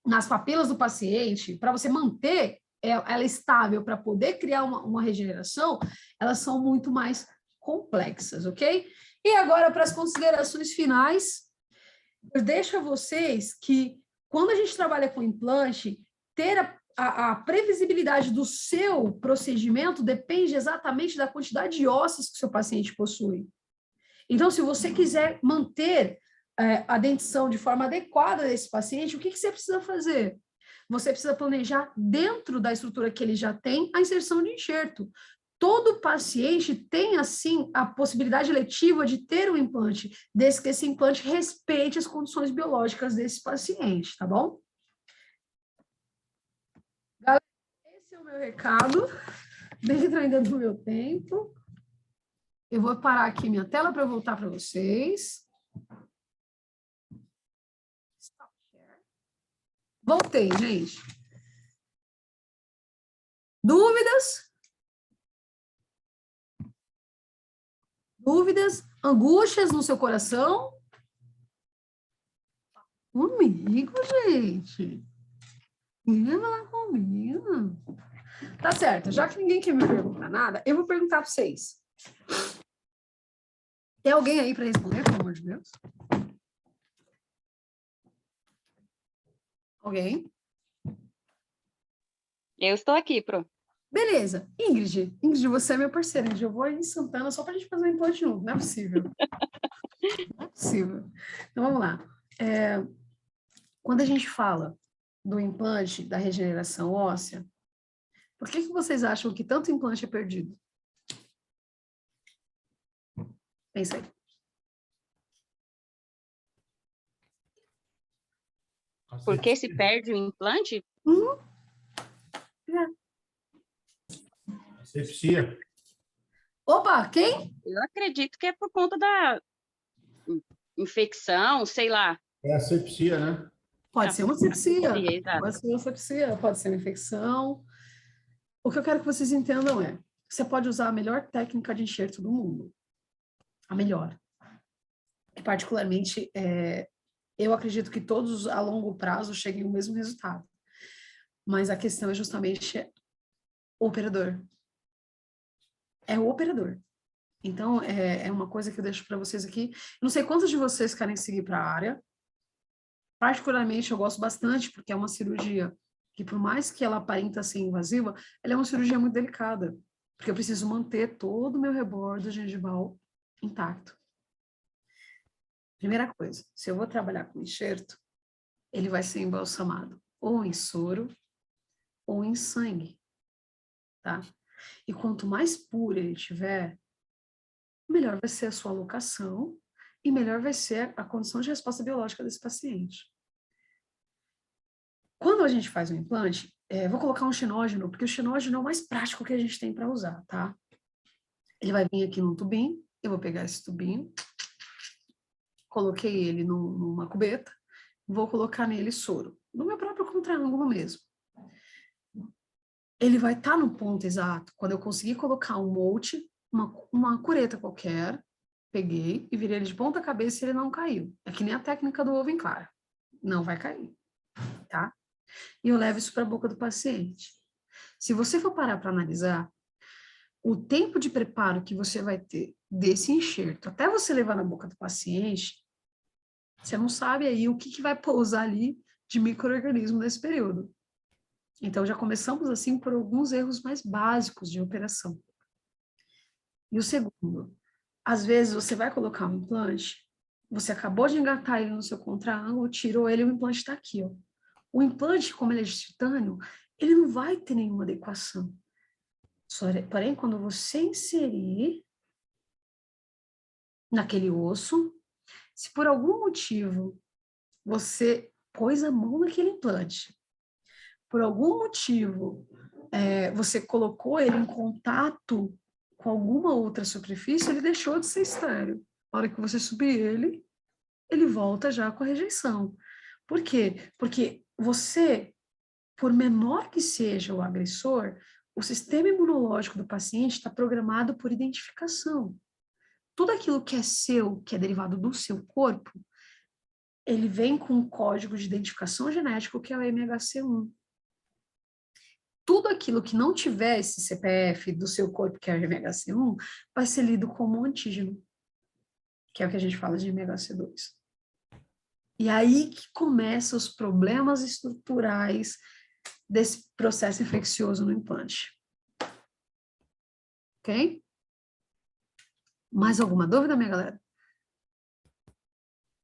nas papilas do paciente, para você manter ela estável, para poder criar uma regeneração, elas são muito mais complexas, ok? E agora, para as considerações finais, eu deixo a vocês que, quando a gente trabalha com implante, ter a previsibilidade do seu procedimento depende exatamente da quantidade de ossos que o seu paciente possui. Então, se você quiser manter a dentição de forma adequada desse paciente, o que você precisa fazer? Você precisa planejar, dentro da estrutura que ele já tem, a inserção de enxerto. Todo paciente tem, assim, a possibilidade eletiva de ter um implante, desde que esse implante respeite as condições biológicas desse paciente, tá bom? Galera, esse é o meu recado, dentro ainda do meu tempo. Eu vou parar aqui minha tela para eu voltar para vocês. Voltei, gente. Dúvidas? Dúvidas? Angústias no seu coração? Comigo, gente. Ninguém vai lá comigo. Tá certo, já que ninguém quer me perguntar nada, eu vou perguntar para vocês. Tem alguém aí para responder, pelo amor de Deus? Alguém? Eu estou aqui, Pro. Beleza. Ingrid, você é minha parceira. Ingrid, eu vou aí em Santana só para a gente fazer um implante junto. Não é possível. Não é possível. Então, vamos lá. Quando a gente fala do implante, da regeneração óssea, por que vocês acham que tanto implante é perdido? Pensa aí. Por que se perde o implante? Asepsia. Opa, quem? Eu acredito que é por conta da infecção, sei lá. É asepsia, né? Pode ser uma sepsia, exato. pode ser uma sepsia, pode ser uma infecção. O que eu quero que vocês entendam é, você pode usar a melhor técnica de enxerto do mundo. A melhor. Que particularmente, eu acredito que todos a longo prazo cheguem ao mesmo resultado. Mas a questão é justamente o operador. É o operador. Então, é uma coisa que eu deixo para vocês aqui. Eu não sei quantos de vocês querem seguir para a área. Particularmente, eu gosto bastante, porque é uma cirurgia que, por mais que ela aparenta ser invasiva, ela é uma cirurgia muito delicada, porque eu preciso manter todo o meu rebordo gengival intacto. Primeira coisa, se eu vou trabalhar com enxerto, ele vai ser embalsamado ou em soro ou em sangue, tá? E quanto mais puro ele tiver, melhor vai ser a sua alocação e melhor vai ser a condição de resposta biológica desse paciente. Quando a gente faz um implante, vou colocar um xenógeno, porque o xenógeno é o mais prático que a gente tem para usar, tá? Ele vai vir aqui num tubinho, eu vou pegar esse tubinho, coloquei ele numa cubeta, vou colocar nele soro, no meu próprio contraângulo mesmo. Ele vai estar no ponto exato, quando eu conseguir colocar um molde, uma cureta qualquer, peguei e virei ele de ponta cabeça e ele não caiu. É que nem a técnica do ovo em claro. Não vai cair, tá? E eu levo isso para a boca do paciente. Se você for parar para analisar, o tempo de preparo que você vai ter desse enxerto até você levar na boca do paciente, você não sabe aí o que vai pousar ali de micro-organismo nesse período. Então, já começamos assim por alguns erros mais básicos de operação. E o segundo, às vezes você vai colocar um implante, você acabou de engatar ele no seu contraângulo, tirou ele e o implante está aqui, ó. O implante, como ele é de titânio, ele não vai ter nenhuma adequação. Porém, quando você inserir naquele osso, se por algum motivo você pôs a mão naquele implante, por algum motivo você colocou ele em contato com alguma outra superfície, ele deixou de ser estéril. Na hora que você subir ele volta já com a rejeição. Por quê? Porque você, por menor que seja o agressor, o sistema imunológico do paciente está programado por identificação. Tudo aquilo que é seu, que é derivado do seu corpo, ele vem com um código de identificação genético que é o MHC1. Tudo aquilo que não tiver esse CPF do seu corpo, que é o MHC1, vai ser lido como um antígeno, que é o que a gente fala de MHC2. E aí que começam os problemas estruturais desse processo infeccioso no implante. Ok? Mais alguma dúvida, minha galera?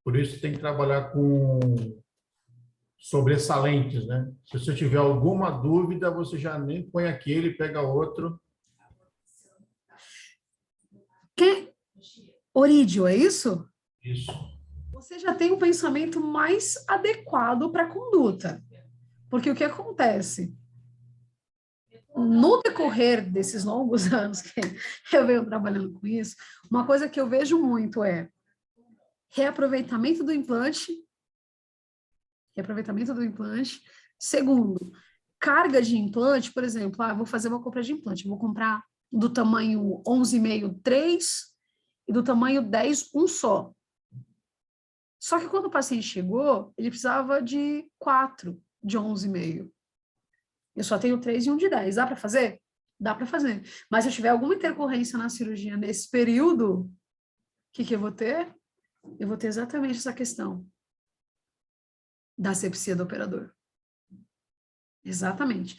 Por isso tem que trabalhar com sobressalentes, né? Se você tiver alguma dúvida, você já nem põe aquele, pega outro. Orídio, é isso? Isso. Você já tem um pensamento mais adequado para a conduta. Porque o que acontece? No decorrer desses longos anos que eu venho trabalhando com isso, uma coisa que eu vejo muito é reaproveitamento do implante. Segundo, carga de implante, por exemplo, vou fazer uma compra de implante, vou comprar do tamanho 11,5, 3, e do tamanho 10, um só. Só que quando o paciente chegou, ele precisava de 4 de 11,5. Eu só tenho 3 e um de 10. Dá para fazer? Dá para fazer. Mas se eu tiver alguma intercorrência na cirurgia nesse período, o que eu vou ter? Eu vou ter exatamente essa questão da asepsia do operador. Exatamente.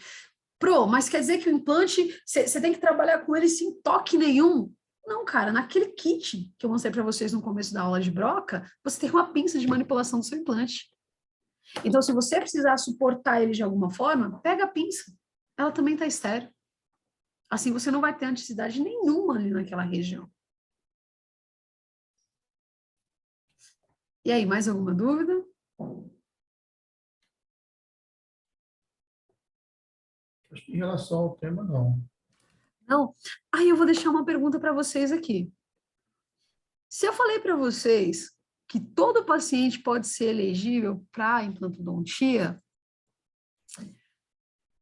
Mas quer dizer que o implante, você tem que trabalhar com ele sem toque nenhum? Não, cara, naquele kit que eu mostrei para vocês no começo da aula de broca, você tem uma pinça de manipulação do seu implante. Então, se você precisar suportar ele de alguma forma, pega a pinça. Ela também está estéril. Assim, você não vai ter anticidade nenhuma ali naquela região. E aí, mais alguma dúvida? Acho que em relação ao tema, não. Não? Aí eu vou deixar uma pergunta para vocês aqui. Se eu falei para vocês que todo paciente pode ser elegível para implantodontia,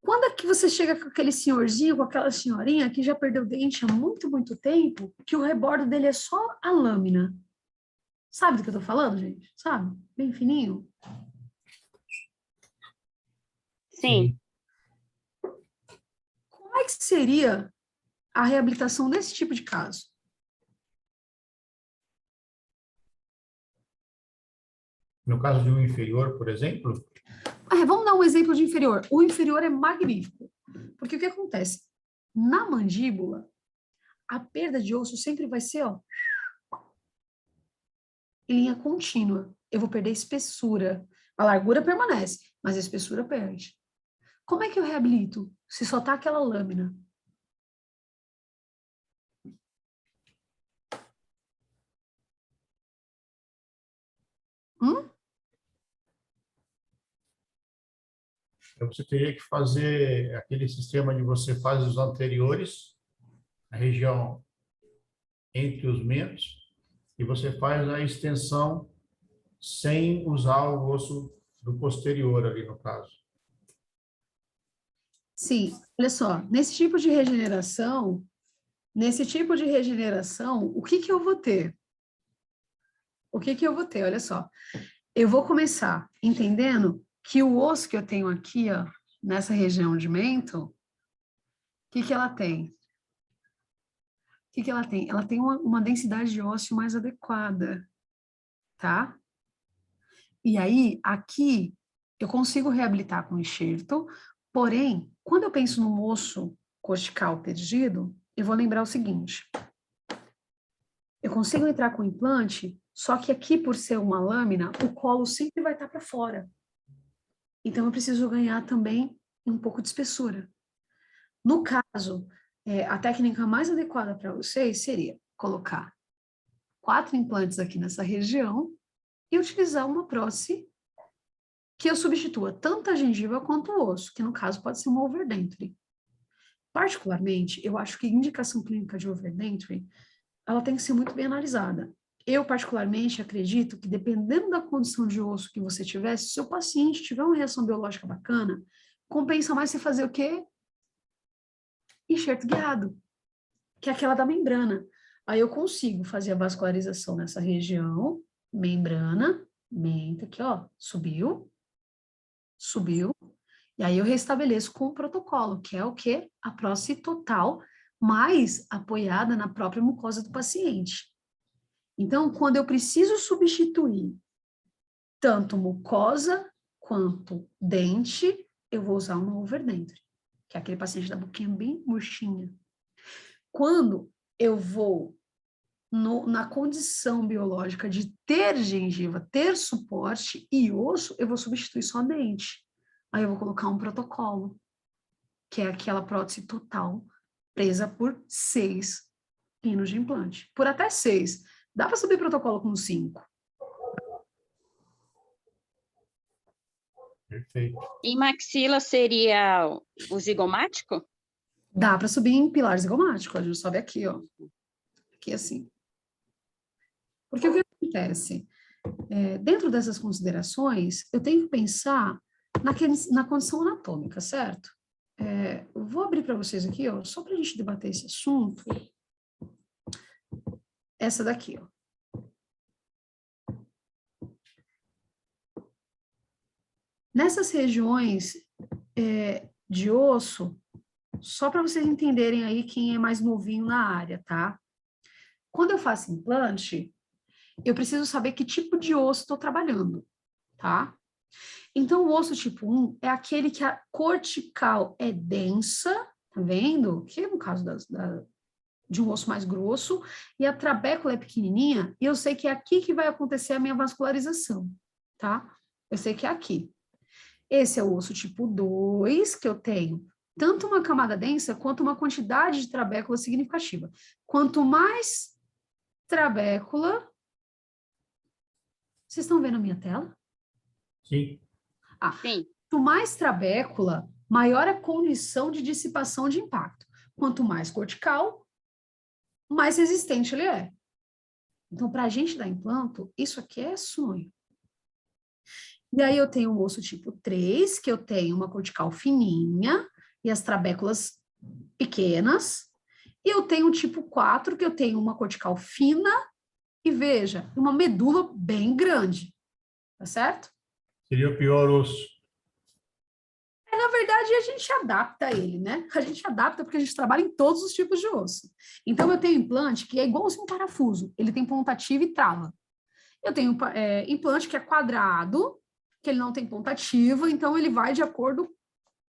quando é que você chega com aquele senhorzinho, com aquela senhorinha que já perdeu dente há muito, muito tempo, que o rebordo dele é só a lâmina? Sabe do que eu tô falando, gente? Sabe? Bem fininho. Sim. Como é que seria a reabilitação desse tipo de caso? No caso de um inferior, por exemplo, Vamos dar um exemplo de inferior. O inferior é magnífico. Porque o que acontece? Na mandíbula, a perda de osso sempre vai ser, ó, em linha contínua. Eu vou perder espessura. A largura permanece, mas a espessura perde. Como é que eu reabilito se só tá aquela lâmina? você teria que fazer aquele sistema de você faz os anteriores, a região entre os mentos, e você faz a extensão sem usar o osso do posterior ali, no caso. Sim, olha só, nesse tipo de regeneração, o que que eu vou ter? O que que eu vou ter? Olha só, eu vou começar entendendo que o osso que eu tenho aqui, ó, nessa região de mento, o que que ela tem? O que que ela tem? Ela tem uma densidade de ósseo mais adequada, tá? E aí, aqui, eu consigo reabilitar com enxerto, porém, quando eu penso no osso cortical perdido, eu vou lembrar o seguinte: eu consigo entrar com implante, só que aqui, por ser uma lâmina, o colo sempre vai estar para fora. Então, eu preciso ganhar também um pouco de espessura. No caso, a técnica mais adequada para vocês seria colocar 4 implantes aqui nessa região e utilizar uma prótese que eu substitua tanto a gengiva quanto o osso, que no caso pode ser uma overdenture. Particularmente, eu acho que a indicação clínica de overdenture, ela tem que ser muito bem analisada. Eu, particularmente, acredito que dependendo da condição de osso que você tiver, se o seu paciente tiver uma reação biológica bacana, compensa mais você fazer o quê? Enxerto guiado, que é aquela da membrana. Aí eu consigo fazer a vascularização nessa região, membrana, menta aqui, ó, subiu, e aí eu restabeleço com o protocolo, que é o quê? A prótese total, mais apoiada na própria mucosa do paciente. Então, quando eu preciso substituir tanto mucosa quanto dente, eu vou usar uma overdenture, que é aquele paciente da boquinha bem murchinha. Quando eu vou na condição biológica de ter gengiva, ter suporte e osso, eu vou substituir só dente. Aí eu vou colocar um protocolo, que é aquela prótese total, presa por 6 pinos de implante. Por até 6. Dá para subir protocolo com 5. Perfeito. E maxila seria o zigomático? Dá para subir em pilar zigomático. A gente sobe aqui, ó. Aqui assim. Porque o que acontece? Dentro dessas considerações, eu tenho que pensar na condição anatômica, certo? Eu vou abrir para vocês aqui, ó, só para a gente debater esse assunto. Essa daqui, ó. Nessas regiões de osso, só para vocês entenderem aí quem é mais novinho na área, tá? Quando eu faço implante, eu preciso saber que tipo de osso estou trabalhando, tá? Então, o osso tipo 1 é aquele que a cortical é densa, tá vendo? Que é no caso de um osso mais grosso, e a trabécula é pequenininha, e eu sei que é aqui que vai acontecer a minha vascularização, tá? Eu sei que é aqui. Esse é o osso tipo 2, que eu tenho tanto uma camada densa, quanto uma quantidade de trabécula significativa. Quanto mais trabécula, Vocês estão vendo a minha tela? Sim. Sim. Quanto mais trabécula, maior a condição de dissipação de impacto. Quanto mais cortical, mais resistente ele é. Então, para a gente dar implanto, isso aqui é sonho. E aí eu tenho o osso tipo 3, que eu tenho uma cortical fininha e as trabéculas pequenas. E eu tenho o tipo 4, que eu tenho uma cortical fina e, veja, uma medula bem grande. Tá certo? Seria o pior osso. Na verdade, a gente adapta ele, né? A gente adapta porque a gente trabalha em todos os tipos de osso. Então, eu tenho implante que é igualzinho um parafuso. Ele tem ponta ativa e trava. Eu tenho implante que é quadrado, que ele não tem ponta ativa, então ele vai de acordo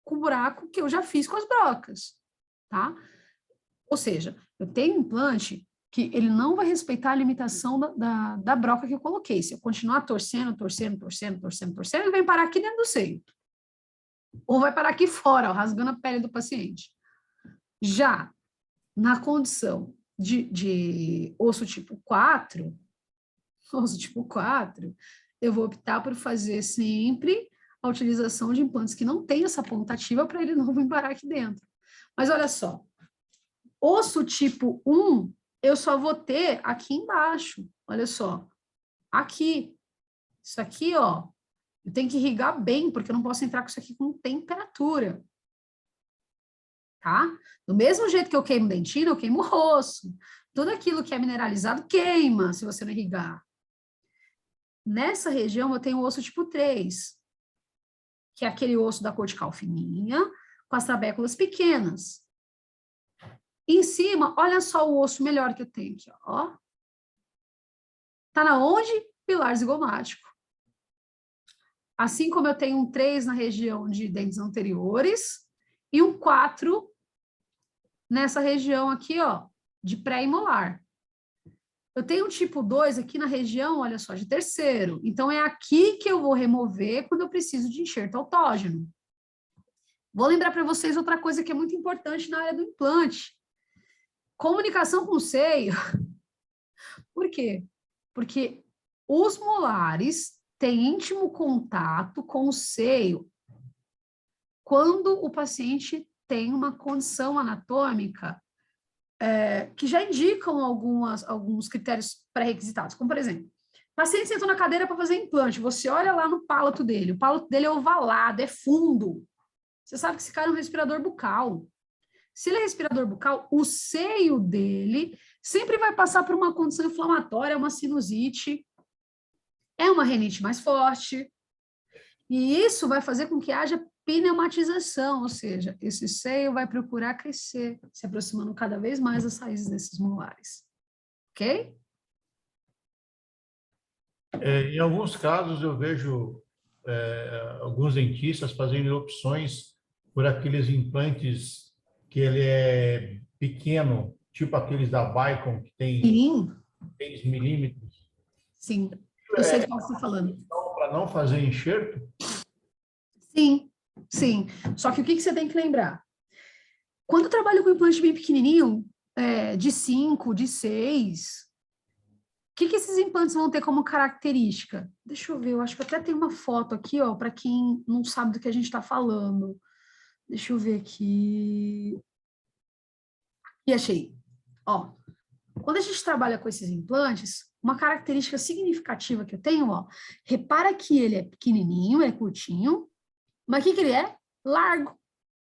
com o buraco que eu já fiz com as brocas, tá? Ou seja, eu tenho implante que ele não vai respeitar a limitação da broca que eu coloquei. Se eu continuar torcendo, ele vai parar aqui dentro do seio. Ou vai parar aqui fora, ó, rasgando a pele do paciente. Já na condição de osso tipo 4, eu vou optar por fazer sempre a utilização de implantes que não tem essa ponta ativa para ele não vir parar aqui dentro. Mas olha só, osso tipo 1, eu só vou ter aqui embaixo, olha só, aqui, isso aqui, ó, eu tenho que irrigar bem, porque eu não posso entrar com isso aqui com temperatura. Tá? Do mesmo jeito que eu queimo dentina, eu queimo osso. Tudo aquilo que é mineralizado queima, se você não irrigar. Nessa região, eu tenho o osso tipo 3, que é aquele osso da cortical fininha, com as trabéculas pequenas. Em cima, olha só o osso melhor que eu tenho aqui, ó. Tá na onde? Pilar zigomático. Assim como eu tenho um 3 na região de dentes anteriores e um 4 nessa região aqui, ó, de pré e molar. Eu tenho um tipo 2 aqui na região, olha só, de terceiro. Então, é aqui que eu vou remover quando eu preciso de enxerto autógeno. Vou lembrar para vocês outra coisa que é muito importante na área do implante. Comunicação com o seio. Por quê? Porque os molares têm íntimo contato com o seio quando o paciente tem uma condição anatômica que já indicam alguns critérios pré-requisitados, como, por exemplo, o paciente sentou na cadeira para fazer implante, você olha lá no palato dele, o palato dele é ovalado, é fundo. Você sabe que esse cara é um respirador bucal. Se ele é respirador bucal, o seio dele sempre vai passar por uma condição inflamatória, uma sinusite, é uma rinite mais forte, e isso vai fazer com que haja pneumatização, ou seja, esse seio vai procurar crescer, se aproximando cada vez mais das raízes desses molares. Ok? Em alguns casos, eu vejo alguns dentistas fazendo opções por aqueles implantes que ele é pequeno, tipo aqueles da Bicon, que tem 6 milímetros. Sim, eu sei de qual você está falando. Para não fazer enxerto? Sim, sim. Só que o que você tem que lembrar? Quando eu trabalho com implante bem pequenininho, de 5, de 6, o que esses implantes vão ter como característica? Deixa eu ver, eu acho que até tem uma foto aqui, ó, para quem não sabe do que a gente está falando. Deixa eu ver aqui. E achei. Ó, quando a gente trabalha com esses implantes, uma característica significativa que eu tenho, ó, repara que ele é pequenininho, é curtinho, mas o que ele é? Largo.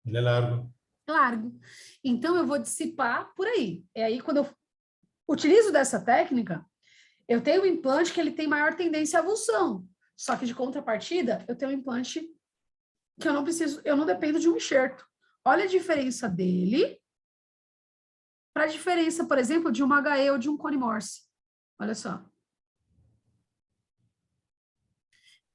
Ele é largo. Largo. Então, eu vou dissipar por aí. É aí, quando eu utilizo dessa técnica, eu tenho um implante que ele tem maior tendência à avulsão. Só que, de contrapartida, eu tenho um implante que eu não dependo de um enxerto. Olha a diferença dele para a diferença, por exemplo, de uma HE ou de um cone Morse. Olha só.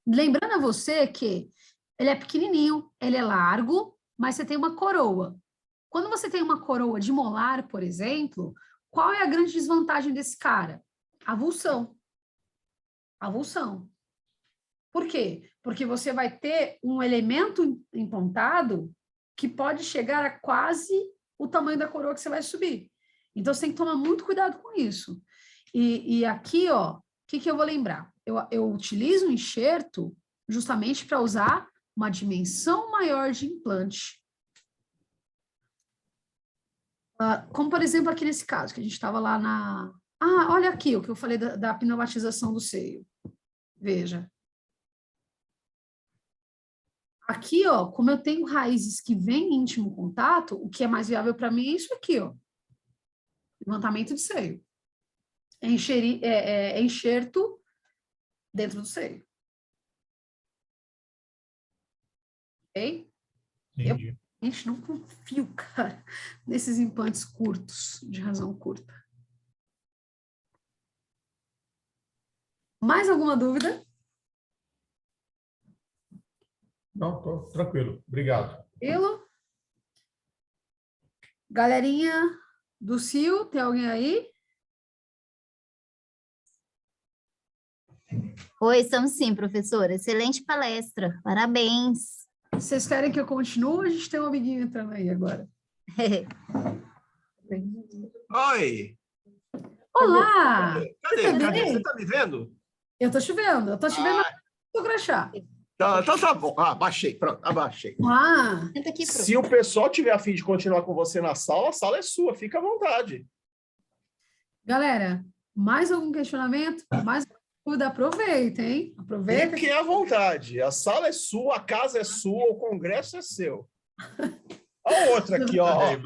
Lembrando a você que ele é pequenininho, ele é largo, mas você tem uma coroa. Quando você tem uma coroa de molar, por exemplo, qual é a grande desvantagem desse cara? Avulsão. Avulsão. Por quê? Porque você vai ter um elemento implantado que pode chegar a quase o tamanho da coroa que você vai subir. Então, você tem que tomar muito cuidado com isso. E aqui, ó, o que eu vou lembrar? eu utilizo o enxerto justamente para usar uma dimensão maior de implante. Como, por exemplo, aqui nesse caso, que a gente estava lá na... olha aqui o que eu falei da pneumatização do seio. Veja. Aqui, ó, como eu tenho raízes que vêm em íntimo contato, o que é mais viável para mim é isso aqui, ó. Levantamento de seio. É enxerto dentro do seio. Ok? Entendi. Gente, não confio, cara, nesses implantes curtos, de razão curta. Mais alguma dúvida? Não, tô tranquilo. Obrigado. Tranquilo? Galerinha do CIO, tem alguém aí? Oi, estamos sim, professora. Excelente palestra. Parabéns. Vocês querem que eu continue? A gente tem um amiguinho entrando aí agora. Oi! Olá! Cadê? Você tá me vendo? Eu tô te vendo no crachá. Então tá bom. Baixei, pronto, abaixei. Senta aqui, prof. Se o pessoal tiver a fim de continuar com você na sala, a sala é sua, fica à vontade. Galera, mais algum questionamento? Mais alguma dúvida? Aproveita, hein? Aproveita. Fiquem à vontade. A sala é sua, a casa é sua, o congresso é seu. A outra aqui, ó.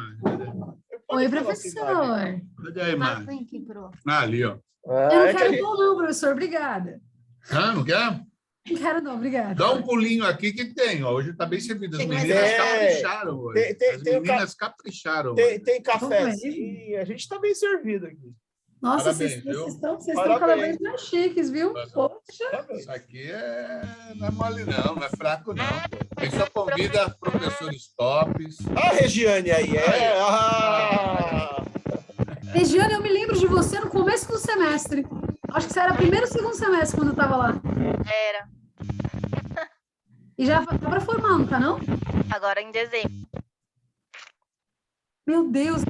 Oi, professor. Cadê a imagem? Vem aqui, prof. Ali, ó. Eu não quero pôr não, professor. Obrigada. Não quer? Não quero não, obrigada. Dá um pulinho aqui, que tem? Ó, hoje está bem servido. As Tem mais meninas café. capricharam hoje. As meninas capricharam hoje. Tem cafezinho, a gente está bem servido aqui. Nossa, Parabéns, vocês estão Parabéns. cada vez mais chiques, viu? Poxa. Isso aqui não é mole não é fraco não. Pô. Ele só convida professores tops. A Regiane aí, Regiane, eu me lembro de você no começo do semestre. Acho que você era primeiro ou segundo semestre quando eu estava lá. Era. E já tá para formar, não tá não? Agora em dezembro. Meu Deus.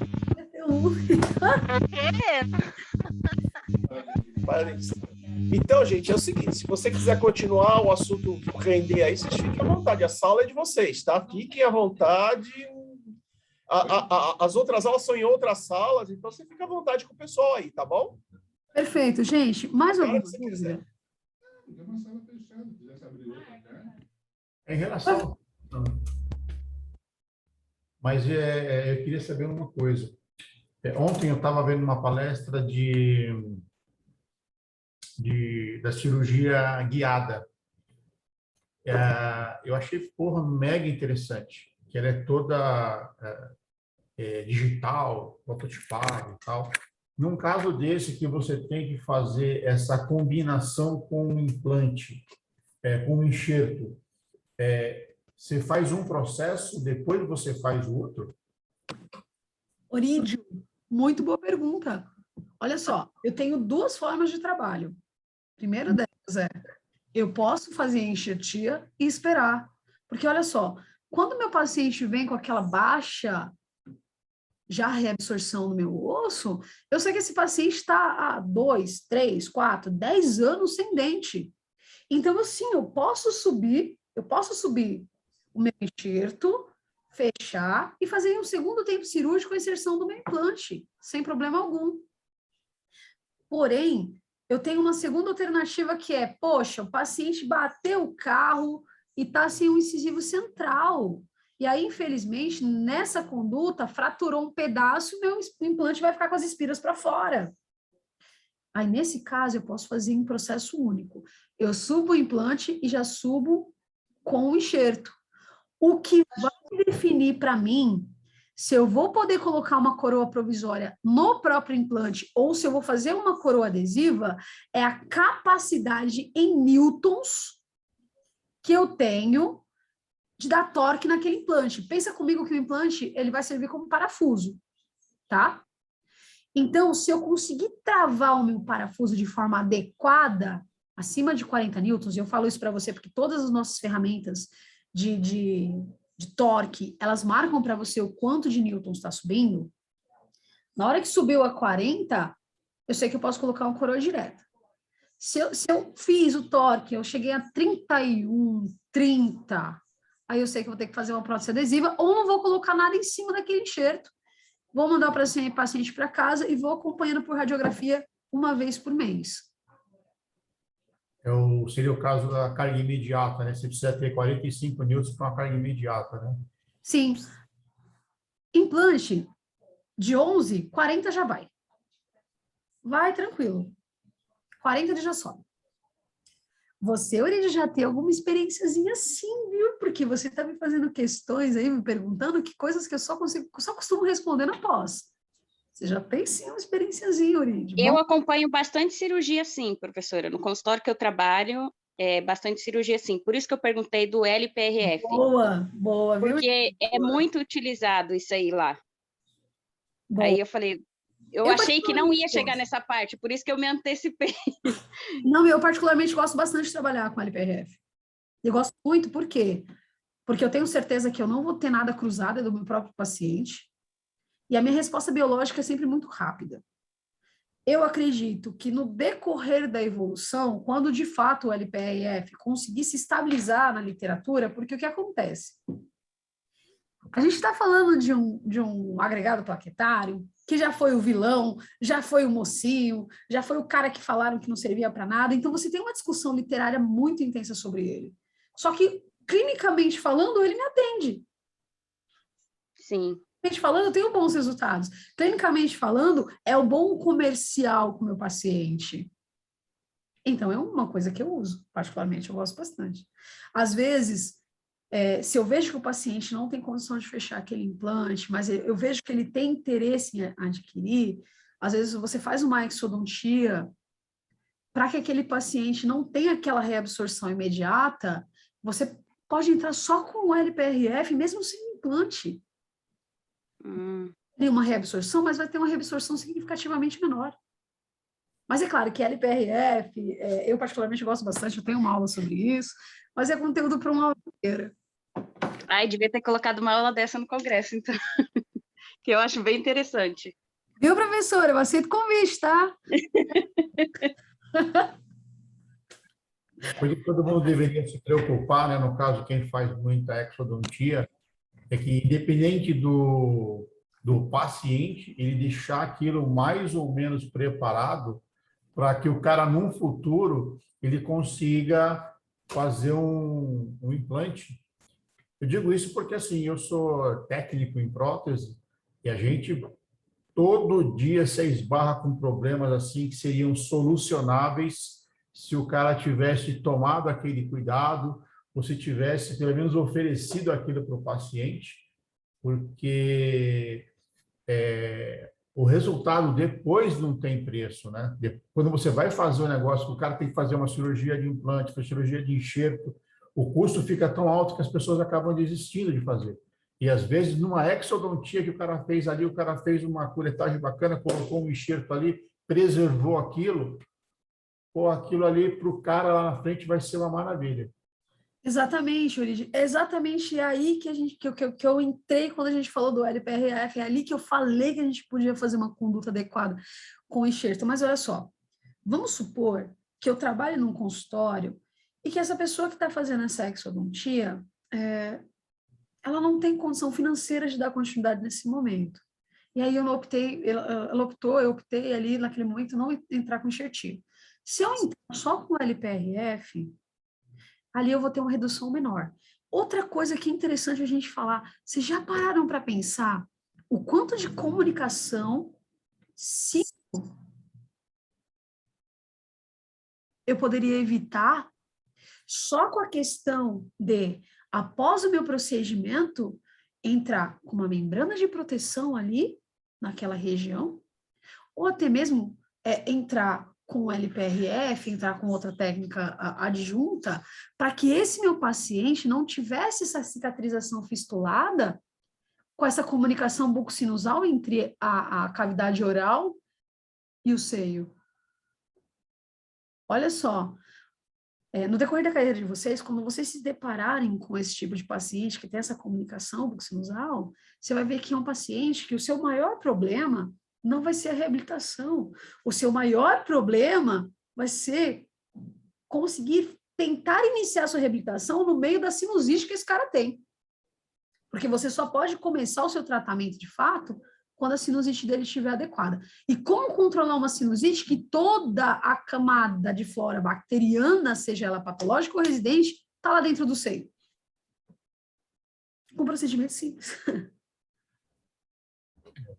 Parabéns. Então, gente, é o seguinte, se você quiser continuar o assunto render aí, vocês fiquem à vontade. A sala é de vocês, tá? Fiquem à vontade. As outras aulas são em outras salas, então você fica à vontade com o pessoal aí, tá bom? Perfeito, gente. Mais alguma que você dúvida? Em relação... Mas eu queria saber uma coisa. Ontem eu estava vendo uma palestra da cirurgia guiada. Eu achei, mega interessante. Que ela é toda digital, prototipada e tal. Num caso desse que você tem que fazer essa combinação com o implante, com o enxerto, você faz um processo, depois você faz o outro? Orídio, muito boa pergunta. Olha só, eu tenho duas formas de trabalho. A primeira delas eu posso fazer enxertia e esperar. Porque, olha só, quando meu paciente vem com aquela baixa já reabsorção no meu osso, eu sei que esse paciente está há 2, 3, 4, 10 anos sem dente. Então, eu posso subir o meu enxerto, fechar e fazer um segundo tempo cirúrgico com a inserção do meu implante, sem problema algum. Porém, eu tenho uma segunda alternativa que é, poxa, o paciente bateu o carro e está sem um incisivo central. E aí, infelizmente, nessa conduta, fraturou um pedaço e meu implante vai ficar com as espiras para fora. Aí, nesse caso, eu posso fazer em processo único. Eu subo o implante e já subo com o enxerto. O que vai definir para mim se eu vou poder colocar uma coroa provisória no próprio implante ou se eu vou fazer uma coroa adesiva é a capacidade em newtons que eu tenho de dar torque naquele implante. Pensa comigo que o implante ele vai servir como parafuso, tá? Então, se eu conseguir travar o meu parafuso de forma adequada, acima de 40 newtons, e eu falo isso para você porque todas as nossas ferramentas de torque, elas marcam para você o quanto de newtons está subindo. Na hora que subiu a 40, eu sei que eu posso colocar uma coroa direta. Se eu fiz o torque, eu cheguei a 31, 30, aí eu sei que eu vou ter que fazer uma prótese adesiva, ou não vou colocar nada em cima daquele enxerto. Vou mandar para o paciente para casa e vou acompanhando por radiografia uma vez por mês. Seria o caso da carga imediata, né? Você precisa ter 45 newtons para uma carga imediata, né? Sim. Implante de 11, 40 já vai. Vai tranquilo. 40 ele já sobe. Você, Oriide, já tem alguma experiênciazinha sim, viu? Porque você está me fazendo questões aí, me perguntando que coisas que eu só costumo responder na pós. Você já tem sim uma experiênciazinha, Oriide. Eu acompanho bastante cirurgia, sim, professora. No consultório que eu trabalho, bastante cirurgia, sim. Por isso que eu perguntei do LPRF. Boa, viu? Porque é muito utilizado isso aí lá. Boa. Aí eu falei, eu achei que não ia chegar nessa parte, por isso que eu me antecipei. Não, eu particularmente gosto bastante de trabalhar com LPRF. Eu gosto muito, por quê? Porque eu tenho certeza que eu não vou ter nada cruzado do meu próprio paciente, e a minha resposta biológica é sempre muito rápida. Eu acredito que no decorrer da evolução, quando de fato o LPRF conseguir se estabilizar na literatura, porque o que acontece? A gente está falando de um agregado plaquetário que já foi o vilão, já foi o mocinho, já foi o cara que falaram que não servia para nada, então você tem uma discussão literária muito intensa sobre ele. Só que, clinicamente falando, ele me atende. Sim. Clinicamente falando, eu tenho bons resultados. Clinicamente falando, é o bom comercial com o meu paciente. Então, é uma coisa que eu uso, particularmente, eu gosto bastante. Às vezes, se eu vejo que o paciente não tem condição de fechar aquele implante, mas eu vejo que ele tem interesse em adquirir, às vezes você faz uma exodontia para que aquele paciente não tenha aquela reabsorção imediata, você pode entrar só com o LPRF, mesmo sem implante. Tem uma reabsorção, mas vai ter uma reabsorção significativamente menor. Mas é claro que LPRF, eu particularmente gosto bastante, eu tenho uma aula sobre isso, mas é conteúdo para uma aula inteira. Ai, devia ter colocado uma aula dessa no congresso, então. Que eu acho bem interessante. Viu, professora? Eu aceito convite, tá? Por que todo mundo deveria se preocupar, né? No caso, quem faz muita exodontia, é que independente do paciente, ele deixar aquilo mais ou menos preparado para que o cara, num futuro, ele consiga fazer um implante. Eu digo isso porque, assim, eu sou técnico em prótese e a gente todo dia se esbarra com problemas assim que seriam solucionáveis se o cara tivesse tomado aquele cuidado ou se tivesse, pelo menos, oferecido aquilo para o paciente, porque o resultado depois não tem preço, né? Quando você vai fazer um negócio, o cara tem que fazer uma cirurgia de implante, uma cirurgia de enxerto, o custo fica tão alto que as pessoas acabam desistindo de fazer. E, às vezes, numa exodontia que o cara fez ali, o cara fez uma curetagem bacana, colocou um enxerto ali, preservou aquilo, pô, aquilo ali para o cara lá na frente vai ser uma maravilha. Exatamente, Oriide. É exatamente aí que eu entrei quando a gente falou do LPRF, é ali que eu falei que a gente podia fazer uma conduta adequada com o enxerto. Mas olha só, vamos supor que eu trabalhe num consultório e que essa pessoa que está fazendo essa exodontia, ela não tem condição financeira de dar continuidade nesse momento. E aí eu optei ali naquele momento não entrar com enxertinho. Se eu entrar só com o LPRF, ali eu vou ter uma redução menor. Outra coisa que é interessante a gente falar, vocês já pararam para pensar o quanto de comunicação eu poderia evitar só com a questão de, após o meu procedimento, entrar com uma membrana de proteção ali, naquela região, ou até mesmo entrar com o LPRF, entrar com outra técnica adjunta, para que esse meu paciente não tivesse essa cicatrização fistulada com essa comunicação bucosinusal entre a cavidade oral e o seio. Olha só, no decorrer da carreira de vocês, quando vocês se depararem com esse tipo de paciente que tem essa comunicação bucosinusal, você vai ver que é um paciente que o seu maior problema não vai ser a reabilitação. O seu maior problema vai ser conseguir tentar iniciar a sua reabilitação no meio da sinusite que esse cara tem. Porque você só pode começar o seu tratamento de fato quando a sinusite dele estiver adequada. E como controlar uma sinusite que toda a camada de flora bacteriana, seja ela patológica ou residente, está lá dentro do seio? Com procedimento simples. É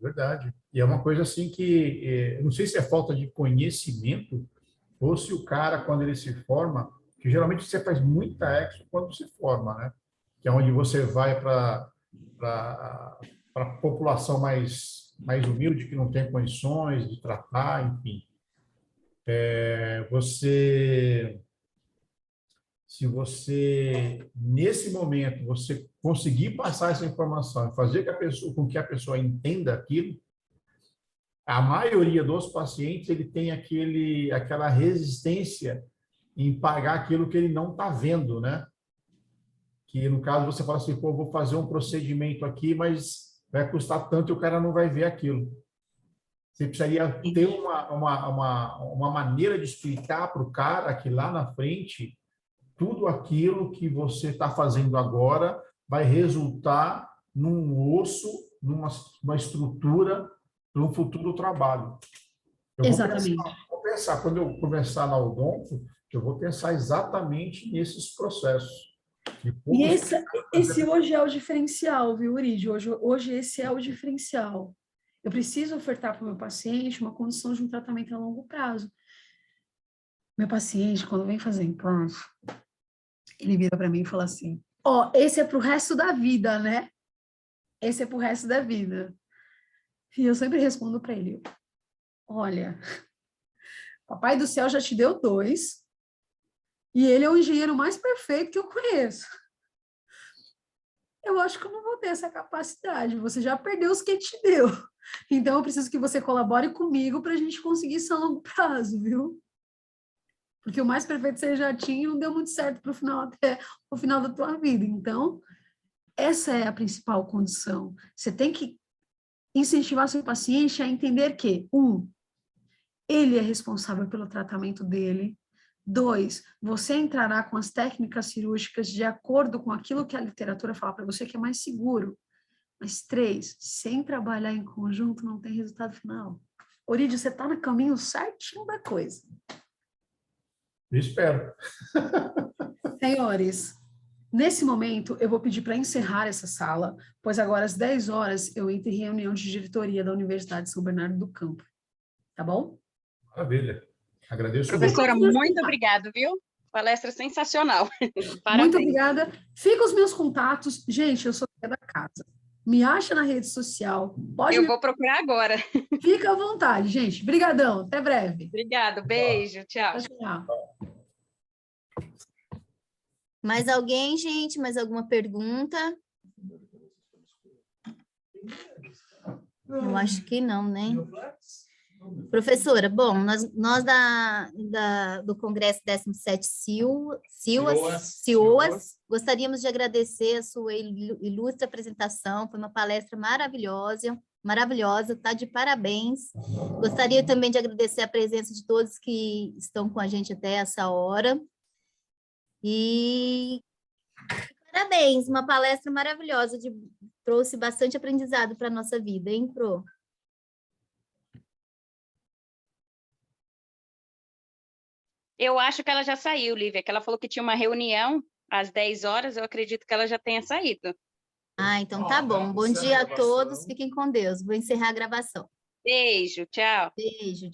verdade. E é uma coisa assim que, eu não sei se é falta de conhecimento ou se o cara, quando ele se forma, que geralmente você faz muita expo quando se forma, né? Que é onde você vai para a população mais humilde, que não tem condições de tratar, enfim. Se você, nesse momento, você conseguir passar essa informação e fazer com que a pessoa entenda aquilo, a maioria dos pacientes ele tem aquela resistência em pagar aquilo que ele não está vendo, né? Que, no caso, você fala assim, pô, vou fazer um procedimento aqui, mas vai custar tanto e o cara não vai ver aquilo. Você precisaria ter uma maneira de explicar para o cara que lá na frente tudo aquilo que você está fazendo agora vai resultar num osso, numa estrutura para um futuro trabalho. Exatamente. Vou pensar, quando eu começar na odonto, eu vou pensar exatamente nesses processos. E esse hoje é o diferencial, viu, Urid? Hoje esse é o diferencial. Eu preciso ofertar para o meu paciente uma condição de um tratamento a longo prazo. Meu paciente, quando vem fazer implante, ele vira para mim e fala assim, esse é para o resto da vida, né? Esse é para o resto da vida. E eu sempre respondo para ele, olha, Papai do Céu já te deu 2, e ele é o engenheiro mais perfeito que eu conheço. Eu acho que eu não vou ter essa capacidade, você já perdeu os que ele te deu. Então, eu preciso que você colabore comigo para a gente conseguir isso a longo prazo, viu? Porque o mais perfeito você já tinha e não deu muito certo para o final, até o final da tua vida. Então, essa é a principal condição. Você tem que incentivar seu paciente a entender que, 1, ele é responsável pelo tratamento dele. 2, você entrará com as técnicas cirúrgicas de acordo com aquilo que a literatura fala para você que é mais seguro. Mas 3, sem trabalhar em conjunto não tem resultado final. Orídio, você está no caminho certinho da coisa. Eu espero. Senhores, nesse momento eu vou pedir para encerrar essa sala, pois agora às 10 horas eu entro em reunião de diretoria da Universidade de São Bernardo do Campo. Tá bom? Maravilha. Agradeço Professora, muito. muito obrigada, viu? Palestra sensacional. Parabéns. Muito obrigada. Fica os meus contatos. Gente, eu sou da casa. Me acha na rede social. Eu vou procurar agora. Fica à vontade, gente. Brigadão. Até breve. Obrigado. Beijo. Tchau. Tchau. Mais alguém, gente? Mais alguma pergunta? Eu acho que não, né? Professora, bom, nós do Congresso 17 CIOAS, gostaríamos de agradecer a sua ilustre apresentação, foi uma palestra maravilhosa, tá de parabéns. Gostaria também de agradecer a presença de todos que estão com a gente até essa hora. E parabéns, uma palestra maravilhosa, trouxe bastante aprendizado para a nossa vida, hein, Pro? Eu acho que ela já saiu, Lívia, que ela falou que tinha uma reunião às 10 horas, eu acredito que ela já tenha saído. Ah, então tá bom. Bom dia a todos, fiquem com Deus. Vou encerrar a gravação. Beijo, tchau. Beijo, tchau.